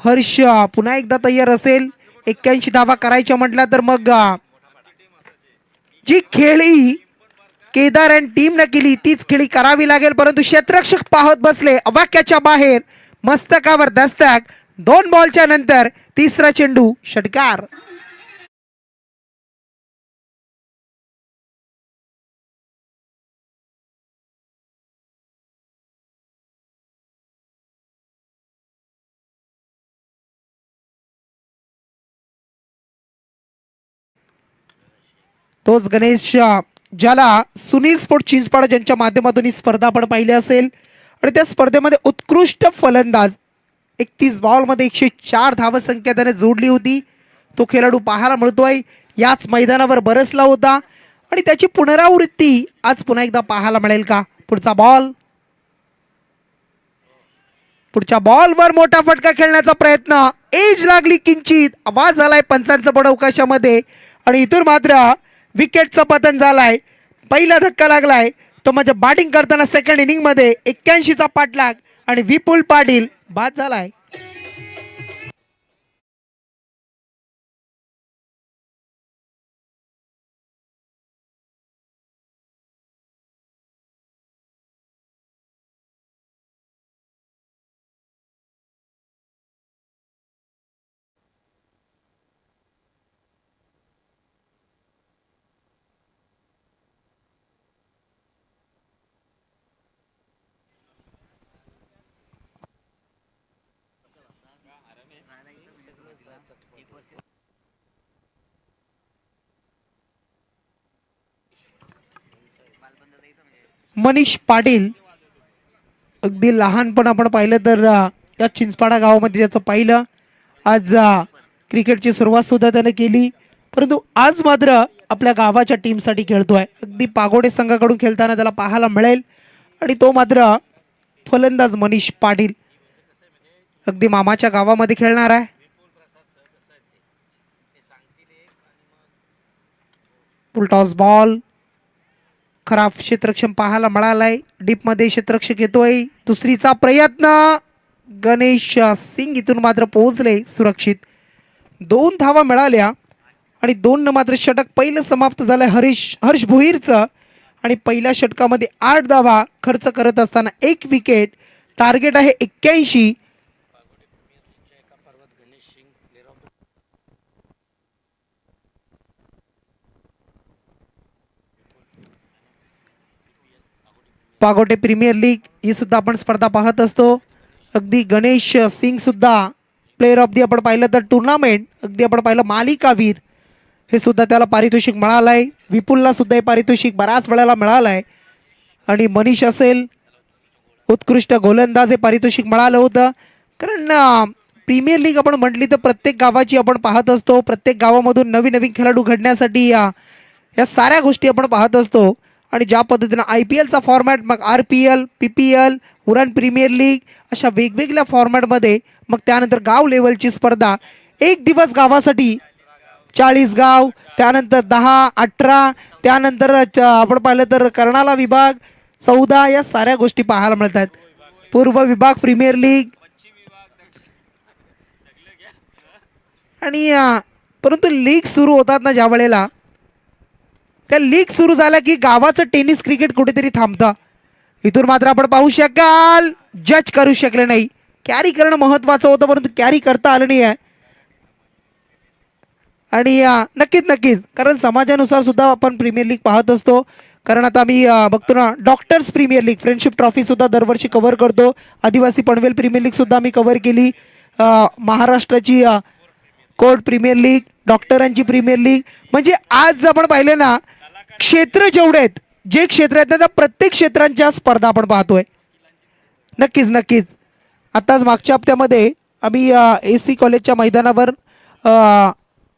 हर्ष पुन्हा एकदा तयार असेल. 81 धावा करायच्या म्हटल्या तर मग जी खेळी केदार अँड टीमने केली तीच खेळी करावी लागेल. परंतु क्षेत्ररक्षक पाहत बसले. अवाक्याच्या बाहेर मस्तकावर दस्तक. 2 बॉलच्या नंतर तिसरा चेंडू षटकार. तोच गणेश ज्याला सुनील स्पोर्ट चिंचपाड ज्यांच्या माध्यमातून ही स्पर्धा आपण पाहिली असेल आणि त्या स्पर्धेमध्ये उत्कृष्ट फलंदाज 31 बॉलमध्ये 104 धावसंख्या त्याने जोडली होती. तो खेळाडू पाहायला मिळतोय याच मैदानावर बरसला होता आणि त्याची पुनरावृत्ती आज पुन्हा एकदा पाहायला मिळेल का. पुढच्या बॉलवर मोठा फटका खेळण्याचा प्रयत्न, एज लागली किंचित, आवाज आलाय पंचांचा पण अवकाशामध्ये आणि इथून मात्र विकेटचं पतन झालाय. पहिला धक्का लागलाय तो म्हणजे बॅटिंग करताना सेकंड इनिंग मध्ये 81चा पाठलाग आणि विपुल पाटील बाद झालाय. मनीष पाटील अगदी लहानपण आपण पाहिलं तर या चिंचपाडा गावामध्ये ज्याचं पाहिलं आज क्रिकेटची सुरुवात सुद्धा त्याने केली, परंतु आज मात्र आपल्या गावाच्या टीमसाठी खेळतोय. अगदी पागोडे संघाकडून खेळताना त्याला पाहायला मिळेल आणि तो मात्र फलंदाज मनीष पाटील अगदी मामाच्या गावामध्ये खेळणार आहे. फुलटॉस बॉल, खराब क्षेत्ररक्षण पाहायला मिळालाय. डीप मध्ये क्षेत्ररक्षक येतोय. दुसरीचा प्रयत्न, गणेश सिंग इथून मात्र पोहोचले सुरक्षित. 2 धावा मिळाल्या आणि 2 न मात्र षटक पहिलं समाप्त झालंय हर्ष भोईरचं आणि पहिल्या षटकामध्ये 8 धावा खर्च करत असताना 1 विकेट. टार्गेट आहे 81. पागोटे प्रीमियर लीग ही सुद्धा आपण स्पर्धा पाहत असतो. अगदी गणेश सिंग सुद्धा प्लेअर ऑफ दी आपण पाहिलं तर टुर्नामेंट, अगदी आपण पाहिलं मालिकावीर हे सुद्धा त्याला पारितोषिक मिळालंय. विपुलला सुद्धा हे पारितोषिक बऱ्याच वेळेला मिळालंय आणि मनीष असेल उत्कृष्ट गोलंदाज हे पारितोषिक मिळालं होतं. कारण प्रीमियर लीग आपण म्हटली तर प्रत्येक गावाची आपण पाहत असतो. प्रत्येक गावामधून नवीन नवीन खेळाडू घडण्यासाठी या साऱ्या गोष्टी आपण पाहत असतो आणि ज्या पद्धतीनं IPLचा फॉर्मॅट, मग RPL, PPL, Uran premier league अशा वेगवेगळ्या फॉर्मॅटमध्ये, मग त्यानंतर गाव लेवलची स्पर्धा, एक दिवस गावासाठी 40 गाव, त्यानंतर 10, 18, त्यानंतर आपण पाहिलं तर कर्णाला विभाग 14, या साऱ्या गोष्टी पाहायला मिळतात. पूर्व विभाग प्रीमियर लीग आणि परंतु लीग सुरू होतात ना ज्या वेळेला, त्या लीग सुरू झाल्या की गावाचं टेनिस क्रिकेट कुठेतरी थांबतं. इथून मात्र आपण पाहू शकाल जज करू शकले नाही. कॅरी करणं महत्वाचं होतं परंतु कॅरी करता आलं नाही आहे आणि नक्कीच कारण समाजानुसार सुद्धा आपण प्रीमियर लीग पाहत असतो. कारण आता आम्ही बघतो ना doctors premier league, friendship trophy सुद्धा दरवर्षी कव्हर करतो. आदिवासी पनवेल प्रीमियर लीग सुद्धा आम्ही कव्हर केली. महाराष्ट्राची कोर्ट प्रीमियर लीग, डॉक्टरांची प्रीमियर लीग, म्हणजे आज आपण पाहिले ना क्षेत्र जेवढे आहेत, जे क्षेत्र आहेत ना त्या प्रत्येक क्षेत्रांच्या स्पर्धा आपण पाहतोय. नक्कीच आताच मागच्या हप्त्यामध्ये आम्ही AC कॉलेजच्या मैदानावर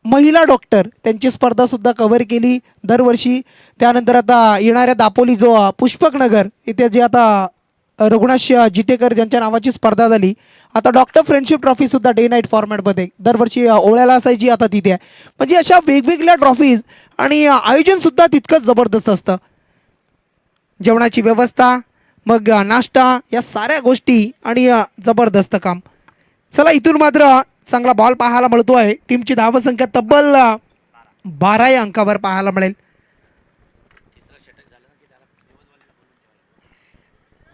महिला डॉक्टर त्यांची स्पर्धा सुद्धा कव्हर केली दरवर्षी. त्यानंतर आता येणाऱ्या दापोली जो पुष्पक नगर इथे जे आता रघुनाथ जितेकर ज्यांच्या नावाची स्पर्धा झाली, आता डॉक्टर फ्रेंडशिप ट्रॉफी सुद्धा डे नाईट फॉर्मॅटमध्ये दरवर्षी ओळ्याला असायची, आता तिथे आहे. म्हणजे अशा वेगवेगळ्या ट्रॉफीज आणि आयोजन सुद्धा तितकंच जबरदस्त असतं. जेवणाची व्यवस्था, मग नाश्ता, या साऱ्या गोष्टी आणि जबरदस्त काम. चला इथून मात्र चांगला बॉल पाहायला मिळतो आहे. टीमची धावसंख्या तब्बल 12 या अंकावर पाहायला मिळेल.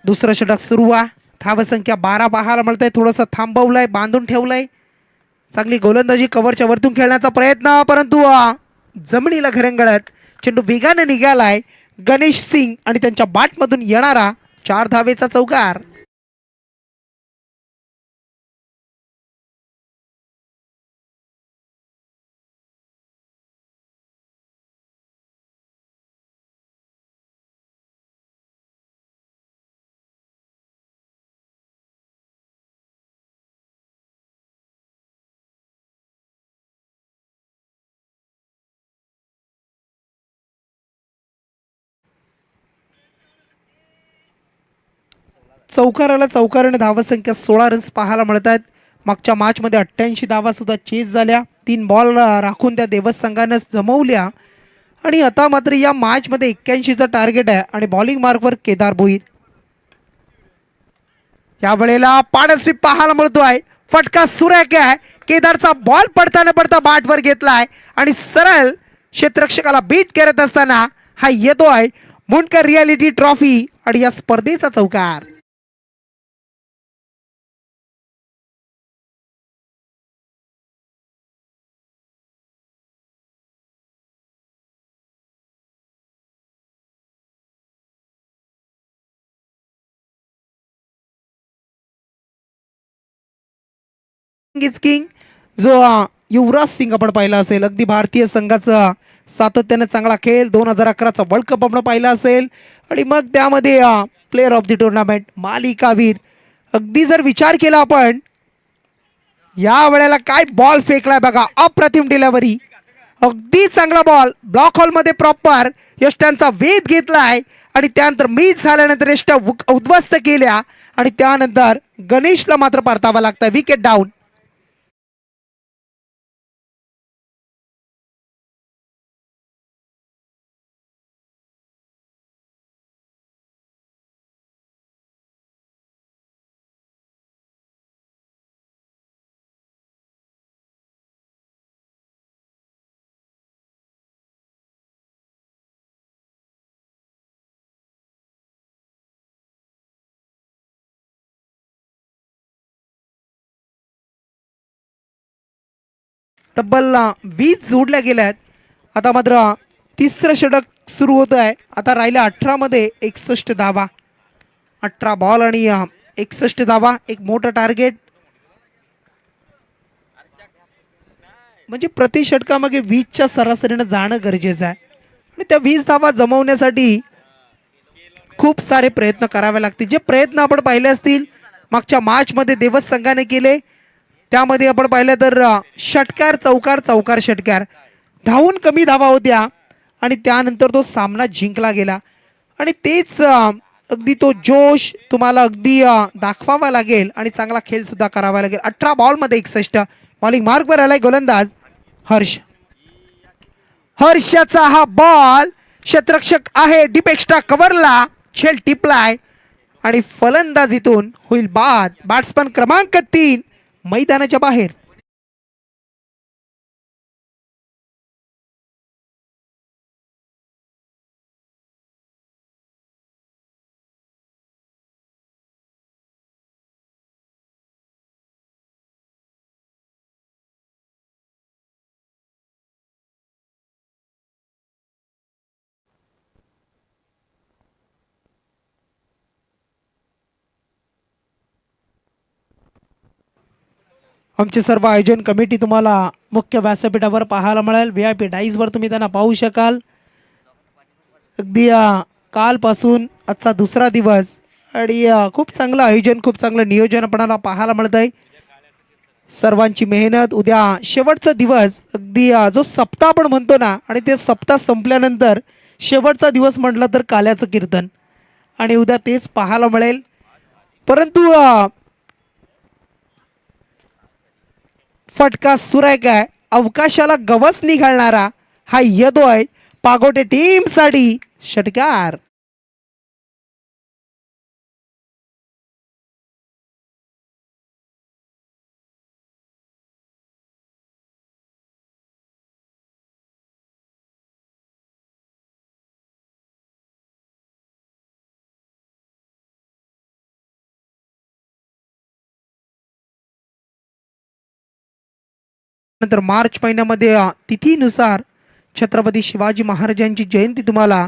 दुसरं षटक सुरू आहे. धावसंख्या 12 पाहायला मिळतंय. थोडंसं थांबवलंय, बांधून ठेवलंय. चांगली गोलंदाजी कव्हरच्या वरतून खेळण्याचा प्रयत्न, परंतु जमिनीला घरंगळत चेंडू वेगाने निघालाय. गणेश सिंग आणि त्यांच्या बॅटमधून येणारा 4 धावेचा चौकार. चौकाराला चौकाराने धावसंख्या 16 रन्स पाहायला मिळत आहेत. मागच्या मॅचमध्ये 88 धावा सुद्धा चेस झाल्या. 3 बॉल राखून त्या देवस संघानं जमवल्या आणि आता मात्र या मॅचमध्ये 81चं टार्गेट आहे आणि बॉलिंग मार्कवर केदार भोईर. या वेळेला पाड स्वीप पाहायला मिळतोय. फटका सुरेख आहे. केदारचा बॉल पडता बॅटवर घेतलाय आणि सरळ क्षेत्ररक्षकाला बीट करत असताना हा येतोय मुंडकर रियालिटी ट्रॉफी आणि या स्पर्धेचा चौकार. किंग जो युवराज सिंग आपण पाहिला असेल. अगदी भारतीय संघाचा सातत्याने चांगला खेळ. 2011चा वर्ल्ड कप आपण पाहिला असेल आणि मग त्यामध्ये प्लेअर ऑफ द टुर्नामेंट मालिकावीर. अगदी जर विचार केला आपण या वेळेला काय बॉल फेकलाय बघा. अप्रतिम डिलिव्हरी. अगदी चांगला बॉल ब्लॉक हॉलमध्ये प्रॉपर यष्ट्यांचा वेध घेतलाय आणि त्यानंतर मिस झाल्यानंतर यष्ट्या उद्ध्वस्त केल्या आणि त्यानंतर गणेशला मात्र परतावा लागतंय. Wicket down. तब्बल 20 जोडल्या गेल्या आहेत. आता मात्र तिसरं षटक सुरू होत आहे. आता राहिलं 18 मध्ये 61 धावा. 18 बॉल आणि 61 धावा. एक मोठं टार्गेट म्हणजे प्रति षटकामागे 20च्या सरासरीनं जाणं गरजेचं आहे आणि त्या 20 धावा जमवण्यासाठी खूप सारे प्रयत्न करावे लागतील. जे प्रयत्न आपण पाहिले असतील मागच्या मॅचमध्ये देवस संघाने केले त्यामध्ये आपण पाहिलं तर षटकार चौकार चौकार षटकार. धावून कमी धावा होत्या आणि त्यानंतर तो सामना जिंकला गेला आणि तेच अगदी तो जोश तुम्हाला अगदी दाखवावा लागेल आणि चांगला खेळ सुद्धा करावा लागेल. 18 बॉलमध्ये 61. बॉलिंग मार्कवर आलाय गोलंदाज हर्ष. हर्षाचा हा बॉल क्षेत्ररक्षक आहे डीप एक्स्ट्रा कव्हरला झेल टिपलाय आणि फलंदाजीतून होईल बाद. बॅट्समन क्रमांक 3 मैदानाच्या बाहेर. आमचे सर्व आयोजन कमिटी तुम्हाला मुख्य व्यासपीठावर पाहायला मिळेल. VIP डाईजवर तुम्ही त्यांना पाहू शकाल. अगदी कालपासून आजचा दुसरा दिवस आणि खूप चांगलं आयोजन खूप चांगलं नियोजन आपल्याला पाहायला मिळत आहे. सर्वांची मेहनत. उद्या शेवटचा दिवस अगदी जो सप्ताह आपण म्हणतो ना आणि ते सप्ताह संपल्यानंतर शेवटचा दिवस म्हटलं तर काल्याचं कीर्तन आणि उद्या तेच पाहायला मिळेल. परंतु फटका सुरेख आहे. अवकाशाला गवस निघालणारा हा येतोय पागोटे टीमसाठी षटकार. नंतर मार्च महिन्यामध्ये तिथीनुसार छत्रपती शिवाजी महाराजांची जयंती तुम्हाला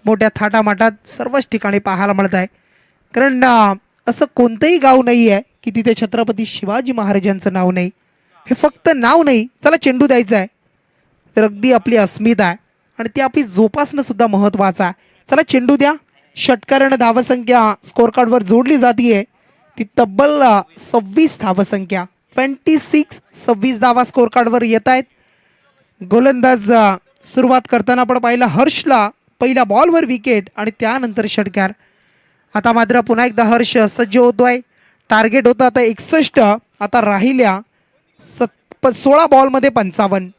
मोठ्या थाटामाटात सर्वच ठिकाणी पाहायला मिळत आहे. कारण असं कोणतंही गाव नाही आहे की तिथे छत्रपती शिवाजी महाराजांचं नाव नाही. हे फक्त नाव नाही, चला चेंडू द्यायचा आहे तर अगदी आपली अस्मिता आहे आणि ती आपली जोपासणं सुद्धा महत्त्वाचं आहे. चला चेंडू द्या. षटकारानं धावसंख्या स्कोअर कार्डवर जोडली जाते ती तब्बल 26 धावसंख्या. 26 धावा स्कोअर कार्डवर येत आहेत. गोलंदाज सुरुवात करताना आपण पाहिलं हर्षला पहिल्या बॉलवर विकेट आणि त्यानंतर षटकार आता मात्र पुन्हा एकदा हर्ष सज्ज होतोय. टार्गेट होतं आता 61, आता राहिल्या 16 बॉलमध्ये 55.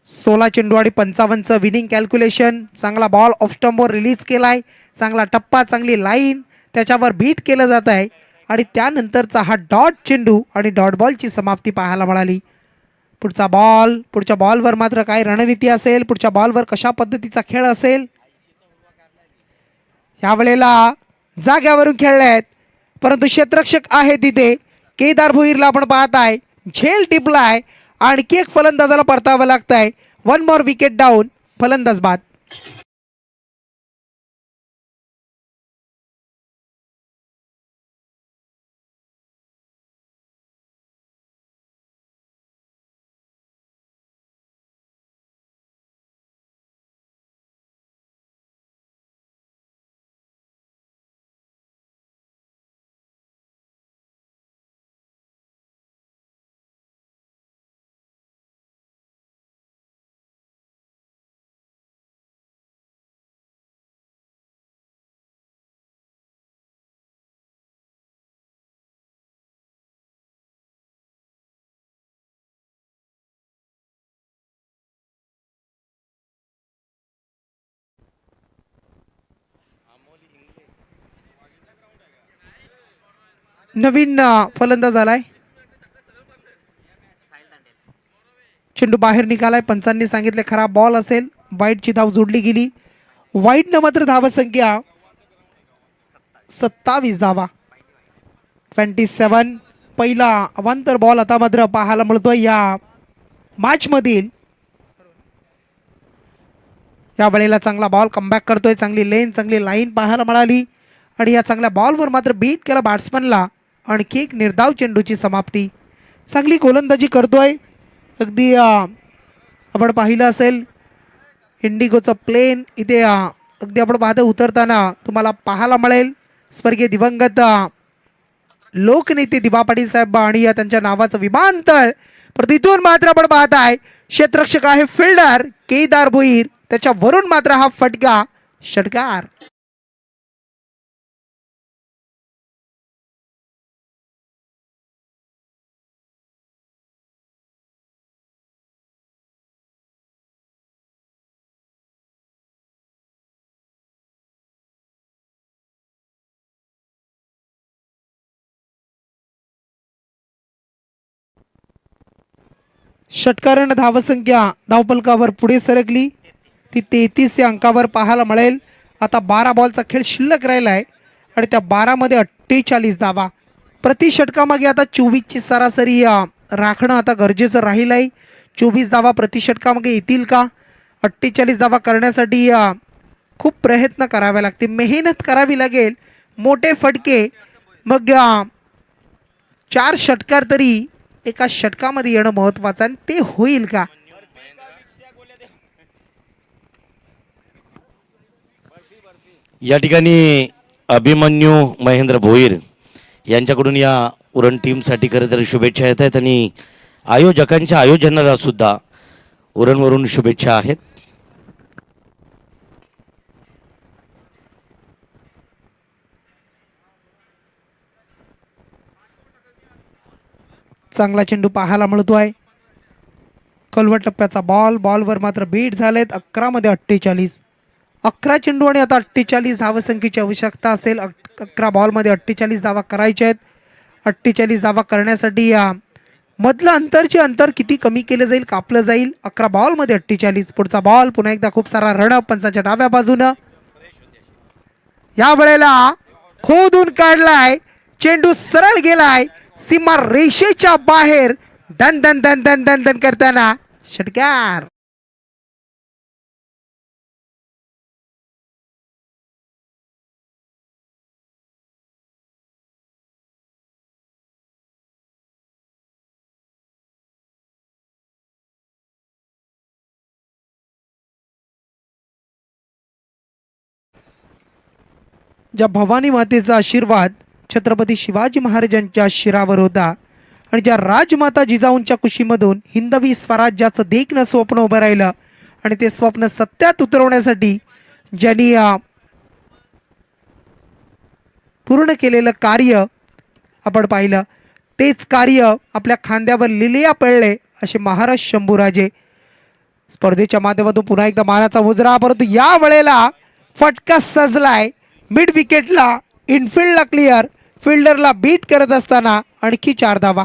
16 चेंडू आणि 55चं विनिंग कॅल्क्युलेशन. चांगला बॉल ऑफ स्टंपवर रिलीज केलाय. चांगला टप्पा, चांगली लाईन, त्याच्यावर बीट केलं जात आहे आणि त्यानंतरचा हा डॉट चेंडू आणि डॉट बॉलची समाप्ती पाहायला मिळाली. पुढच्या बॉलवर मात्र काय रणनीती असेल, पुढच्या बॉलवर कशा पद्धतीचा खेळ असेल. यावेळेला जाग्यावरून खेळलेत परंतु क्षेत्ररक्षक आहे तिथे. केदार भोईरला आपण पाहताय झेल टिपलाय. आणखी एक फलंदाजाला परतावं लागतंय. 1 मोर विकेट डाऊन, फलंदाज बाद. नवीन फलंदाज आलाय. चेंडू बाहेर निघालाय. पंचांनी सांगितले खराब बॉल असेल. वाईटची धाव जोडली गेली. वाईटनं मात्र धावसंख्या 27 धावा. 27. पहिला अवांतर बॉल आता मात्र पाहायला मिळतोय या मॅच मधील. या वेळेला चांगला बॉल कमबॅक करतोय. चांगली लेन, चांगली लाईन पाहायला मिळाली आणि या चांगल्या बॉलवर मात्र बीट केला बॅट्समनला. आणखी एक निर्धाव चेंडूची समाप्ती. चांगली गोलंदाजी करतोय. अगदी आपण पाहिलं असेल इंडिगोचं प्लेन इथे अगदी आपण पाहतो उतरताना तुम्हाला पाहायला मिळेल. स्वर्गीय दिवंगत लोकनेते दिबा पाटील साहेब आणि या त्यांच्या नावाचं विमानतळ. पण तिथून मात्र आपण पाहताय क्षेत्ररक्षक आहे फिल्डर केदार भोईर. त्याच्यावरून मात्र हा फटका षटकार. षटकारानं धावसंख्या धावपलकावर पुढे सरकली. ती 33 या अंकावर पाहायला मिळेल. आता 12 बॉलचा खेळ शिल्लक राहिला आहे आणि त्या 12 मध्ये 48 धावा. प्रति षटकामागे आता 24ची सरासरी राखणं आता गरजेचं राहील आहे. 24 धावा प्रति षटकामागे येतील का? 48 धावा करण्यासाठी खूप प्रयत्न करावे लागतील, मेहनत करावी लागेल. मोठे फटके मग 4 षटकार तरी एका षटकामध्ये येणं महत्वाचं आणि ते होईल का? या ठिकाणी अभिमन्यू महेंद्र भोईर यांच्याकडून या उरण टीमसाठी खरं तर शुभेच्छा येत आहेत आणि आयोजकांच्या आयोजनाला सुद्धा उरणवरून शुभेच्छा आहेत. चांगला चेंडू पाहायला मिळतोय. कलवट टप्प्याचा बॉलवर मात्र बीट झालेत. 11 मध्ये 48. 11 चेंडू आणि आता 48 धावसंख्येची आवश्यकता असेल. 11 बॉलमध्ये 48 धावा करायच्या आहेत. 48 धावा करण्यासाठी मधलं अंतर किती कमी केलं जाईल, कापलं जाईल. 11 बॉलमध्ये 48. पुढचा बॉल पुन्हा एकदा खूप सारा रनअप पंचाच्या डाव्या बाजूनं. या वेळेला खोदून काढलाय. चेंडू सरळ गेलाय सीमा रेषेच्या बाहेर. दन दन दन दन दन दन करताना षटकार. ज्या भवानी मातेचा आशीर्वाद छत्रपती शिवाजी महाराजांच्या शिरावर होता आणि ज्या राजमाता जिजाऊंच्या कुशीमधून हिंदवी स्वराज्याचं देखणं स्वप्न उभं राहिलं आणि ते स्वप्न सत्यात उतरवण्यासाठी ज्यांनी पूर्ण केलेलं कार्य आपण पाहिलं, तेच कार्य आपल्या खांद्यावर लिलिया पडले असे महाराज शंभूराजे. स्पर्धेच्या माध्यमातून पुन्हा एकदा मानाचा मुजरा, परंतु या वेळेला फटका सजलाय. मिड विकेटला इनफिल्डला क्लिअर, फिल्डरला बीट करत असताना आणखी 4 धावा.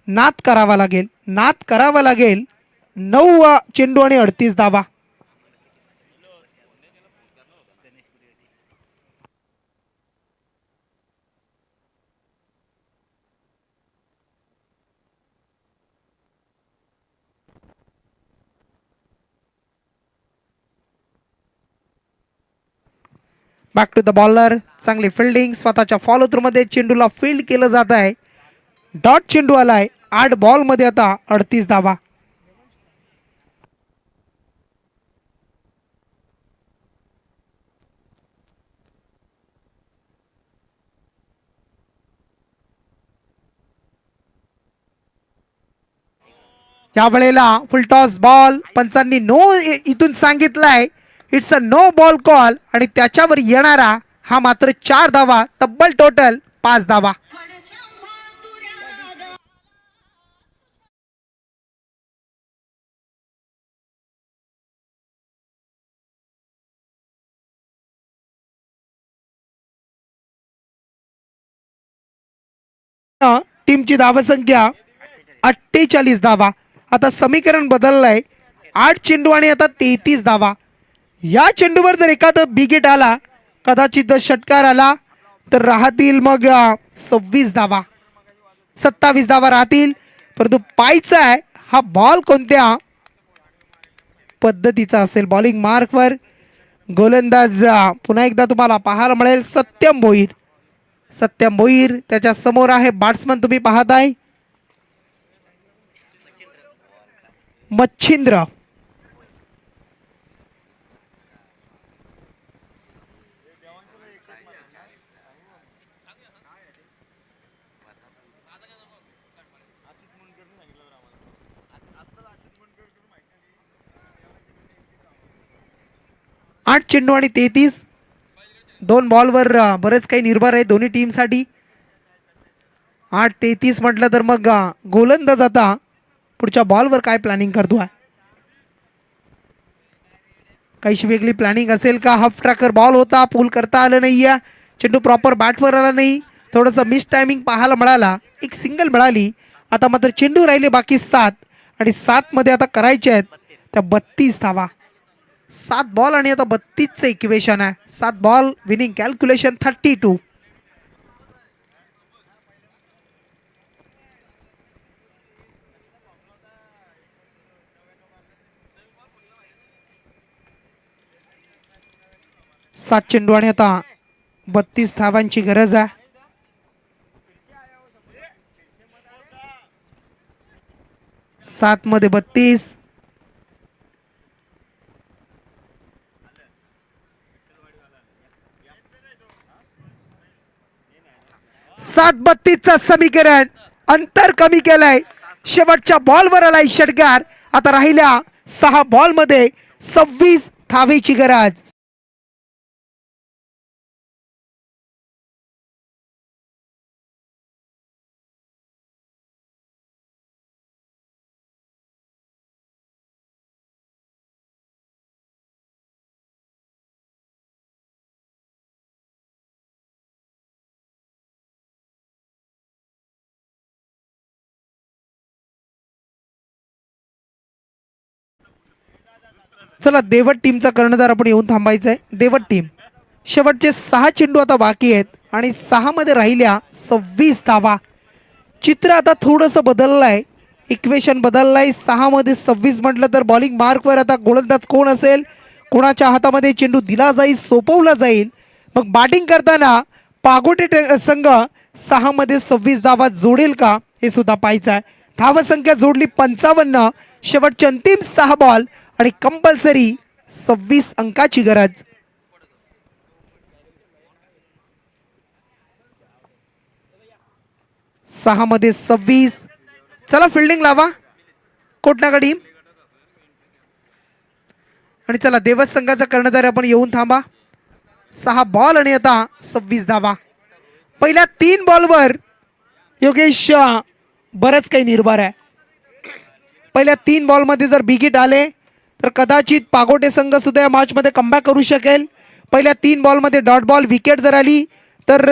नाद करावा लागेल, नाद करावा लागेल. 9 चेंडू आणि 38 धावा. Back to the bowler. चांगली फिल्डिंग, स्वतःच्या फॉलो थ्रू मध्ये चेंडूला फील्ड केलं जात आहे. डॉट चेंडू आलाय. 8 बॉल मध्ये आता 38 धावा. या वेळेला फुलटॉस बॉल, पंचांनी नो इथून सांगितलंय. It's a no ball call आणि त्याच्यावर येणारा हा मात्र 4 धावा. तब्बल टोटल 5 धावा. टीमची धावसंख्या 48 धावा. आता समीकरण बदललंय. 8 चेंडू आणि आता 33 धावा. या चेंडूवर जर एखादा बिगेट आला, कदाचित षटकार आला, तर राहतील मग 26 धावा, 27 धावा राहतील. परंतु पाहायचा आहे हा बॉल कोणत्या पद्धतीचा असेल. बॉलिंग मार्कवर गोलंदाज पुन्हा एकदा तुम्हाला पाहायला मिळेल सत्यम भोईर. सत्यम भोईर त्याच्या समोर आहे बॅट्समन, तुम्ही पाहताय मच्छिंद्र. आठ चेंडू आणि 33. 2 बॉलवर बरेच काही निर्भर आहे दोन्ही टीमसाठी. 8-33 म्हटलं तर मग गोलंदाज आता पुढच्या बॉलवर काय प्लॅनिंग करतो आहे. काहीशी वेगळी प्लॅनिंग असेल का. हाफ ट्रॅकर बॉल होता, पूल करता आलं नाही आहे. चेंडू प्रॉपर बॅटवर आला नाही, थोडंसं मिस टायमिंग पाहायला मिळाला. एक सिंगल मिळाली. आता मात्र चेंडू राहिले बाकी 7 आणि 7 मध्ये आता करायचे आहेत त्या 32 धावा. 7 बॉल आणि आता 32चं इक्वेशन आहे. 7 बॉल विनिंग कॅल्क्युलेशन 32. सात चेंडू आणि आता 32 धावांची गरज आहे. सात मध्ये 32. 7-32चं समीकरण. अंतर कमी केलंय. शेवटच्या बॉलवर आलाय षटकार. आता राहिल्या 6 बॉल मध्ये 26 धावेची गरज. चला देवट टीमचा कर्णधार आपण येऊन थांबायचंय. देवट टीम शेवटचे 6 चेंडू आता बाकी आहेत आणि 6 मध्ये राहिल्या 26 धावा. चित्र आता थोडंसं बदललंय, इक्वेशन बदललंय. 6 मध्ये 26 म्हटलं तर बॉलिंग मार्कवर आता गोलंदाज कोण असेल, कोणाच्या हातामध्ये चेंडू दिला जाईल, सोपवला जाईल. मग बॅटिंग करताना पागोटे संघ 6 मध्ये 26 धावा जोडेल का हे सुद्धा पाहायचं आहे. धावसंख्या जोडली 55. शेवटचे अंतिम 6 बॉल आणि कंपल्सरी 26 अंकाची गरज. 6 मध्ये 26. चला फिल्डिंग लावा कोटनाका टीम. आणि चला देवस संघाचा कर्णधार आपण येऊन थांबा. 6 बॉल आणि आता 26 धावा. पहिल्या 3 बॉलवर योगेश बरंच काही निर्भर आहे. पहिल्या 3 बॉलमध्ये जर बिगिट आले तर कदाचित पागोटे संघ सुद्धा या मॅचमध्ये कमबॅक करू शकेल. पहिल्या 3 बॉलमध्ये डॉट बॉल विकेट जर आली तर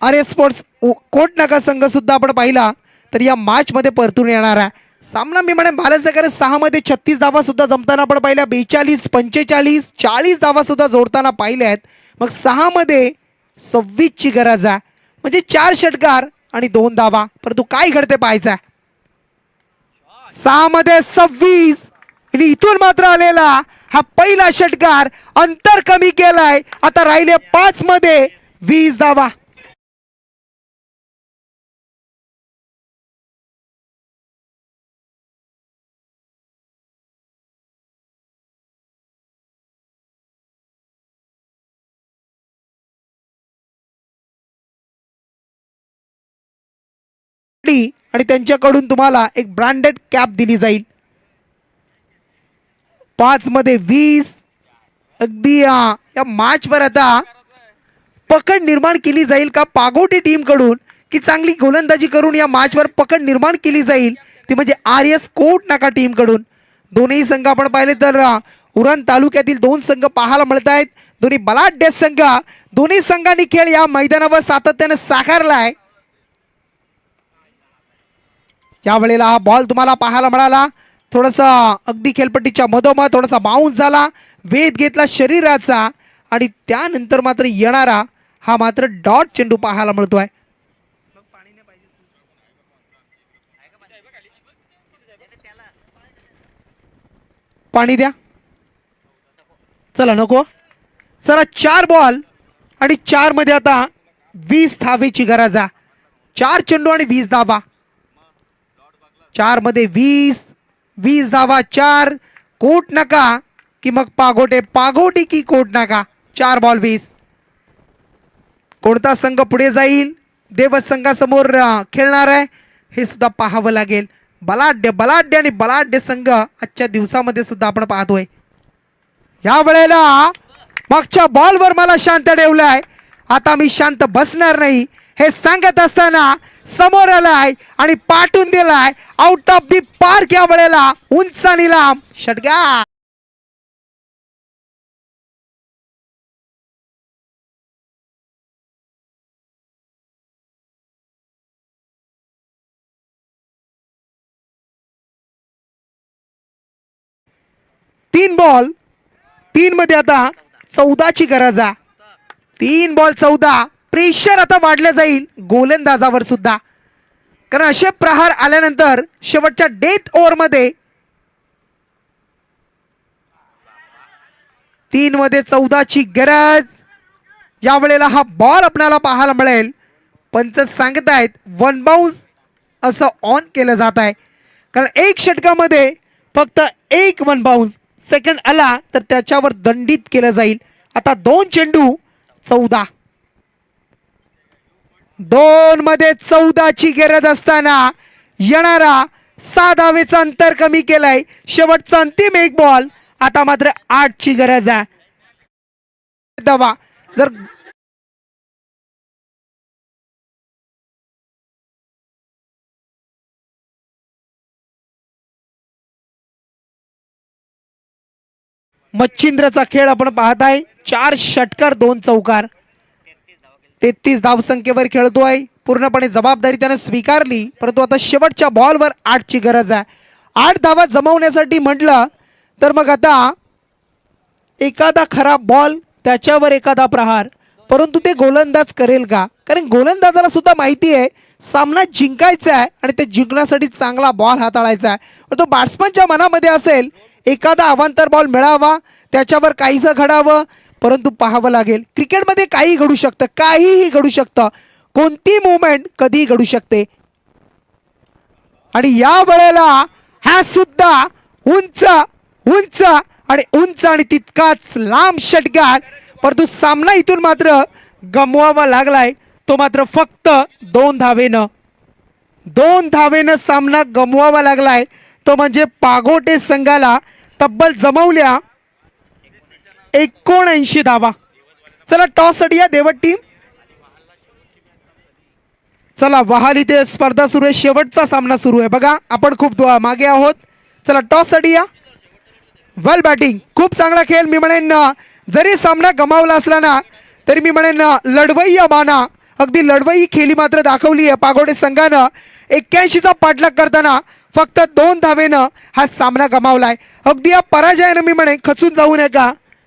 RS स्पोर्ट्स कोटनाका संघ सुद्धा आपण पाहिला तर या मॅचमध्ये परतून येणार आहे. सामना मी म्हणेन बॅलन्स आहे, कारण 6 मध्ये 36 धावा सुद्धा जमताना आपण पाहिल्या. 42, 45, 40 धावा सुद्धा जोडताना पाहिल्या आहेत. मग 6 मध्ये 26 ची गरज आहे, म्हणजे 4 षटकार आणि 2 धावा. परंतु काय घडते पाहायचं आहे. 6 मध्ये 26 आणि इथून मात्र आलेला हा पहिला षटकार अंतर कमी केलाय. आता राहिले 5 मध्ये 20 धावा. आणि त्यांच्याकडून तुम्हाला एक ब्रँडेड कॅप दिली जाईल. 5 मध्ये 20. अगदी या मॅचवर आता पकड निर्माण केली जाईल का पागोटे टीम कडून, की चांगली गोलंदाजी करून या मॅचवर पकड निर्माण केली जाईल ती म्हणजे RS कोटनाका टीम कडून. दोन्ही संघ आपण पाहिले तर उरण तालुक्यातील 2 संघ पाहायला मिळत आहेत. दोन्ही बलाढ्य संघ. दोन्ही संघांनी खेळ या मैदानावर सातत्याने साकारलाय. यावेळेला हा बॉल तुम्हाला पाहायला मिळाला थोडासा अगदी खेळपट्टीच्या मधोमध थोडासा बाउन्स झाला, वेध घेतला शरीराचा आणि त्यानंतर मात्र येणारा हा मात्र डॉट चेंडू पाहायला मिळतोय. पाणी द्या. चला नको. चला 4 बॉल आणि 4 मध्ये आता 20 धावेची गरज आहे. 4 चेंडू आणि 20 धावा. 4 मध्ये 20 धावा. 4 कोटनाका की मग पागोटे, पागोटे की कोटनाका. 4 बॉल 20. कोणता संघ पुढे जाईल, देवस संघासमोर खेळणार आहे हे सुद्धा पाहावं लागेल. बलाढ्य बलाढ्य आणि बलाढ्य संघ आजच्या दिवसामध्ये सुद्धा आपण पाहतोय. या वेळेला मागच्या बॉलवर मला शांत ठेवलाय, आता मी शांत बसणार नाही हे सांगत असताना समोर आलाय आणि पाठवून दिलाय आउट ऑफ दी पार्क. या वेळेला उंच आणि लांब षटकार. तीन बॉल 3 मध्ये आता 14 ची गरज आहे. 3 बॉल 14. प्रेशर आता वाढलं जाईल गोलंदाजावर सुद्धा, कारण असे प्रहार आल्यानंतर शेवटच्या डेथ ओव्हर मध्ये 3 मध्ये 14 ची गरज. यावेळेला हा बॉल आपल्याला पाहायला मिळेल. पंच सांगतायत 1 बाउन्स असं ऑन केलं जात आहे, कारण 1 षटकामध्ये फक्त 1 1 बाउन्स सेकंड आला तर त्याच्यावर दंडित केलं जाईल. आता 2 चेंडू 14. 2 मध्ये 14 ची गरज असताना येणारा 6 धावेचं अंतर कमी केलंय. शेवटचा अंतिम 1 बॉल. आता मात्र 8 ची गरज आहे. धावा जर मच्छिंद्रचा खेळ आपण पाहताय. 4 षटकार 2 चौकार. 33 धावसंख्येवर खेळतोय. पूर्णपणे जबाबदारी त्याने स्वीकारली, परंतु आता शेवटच्या बॉलवर 8 ची गरज आहे. 8 धावा जमवण्यासाठी म्हटलं तर मग आता एखादा खराब बॉल त्याच्यावर एखादा प्रहार, परंतु ते गोलंदाज करेल का, कारण गोलंदाजाला सुद्धा माहिती आहे सामना जिंकायचा आहे आणि ते जिंकण्यासाठी चांगला बॉल हाताळायचा आहे. तो बॅट्समनच्या मनामध्ये असेल एखादा अवांतर बॉल मिळावा, त्याच्यावर काहीसं घडावं, परंतु पाहावं लागेल. क्रिकेटमध्ये काही घडू शकतं, काहीही घडू शकतं, कोणती मुवमेंट कधीही घडू शकते. आणि या वेळेला हा सुद्धा उंच उंच आणि उंच आणि तितकाच लांब षटकार, परंतु सामना इथून मात्र गमवावा लागलाय, तो मात्र फक्त 2 धावेनं. 2 धावेनं सामना गमवावा लागलाय तो म्हणजे पागोटे संघाला तब्बल जमवल्या 79 धावा. चला टॉस साठी या देवट टीम. चला वहाल इथे स्पर्धा सुरू आहे, शेवटचा सामना सुरू आहे बघा. आपण खूप मागे आहोत. चला टॉस साठी या. वेल बॅटिंग, खूप चांगला खेळ. मी म्हणेन जरी सामना गमावला असला ना तरी मी म्हणेन लढवई माना, अगदी लढवई खेळी मात्र दाखवली आहे पागोडे संघानं. 81चा पाठलाग करताना फक्त 2 धावेनं हा सामना गमावलाय. अगदी या पराजयानं मी म्हणेन खचून जाऊ नये का.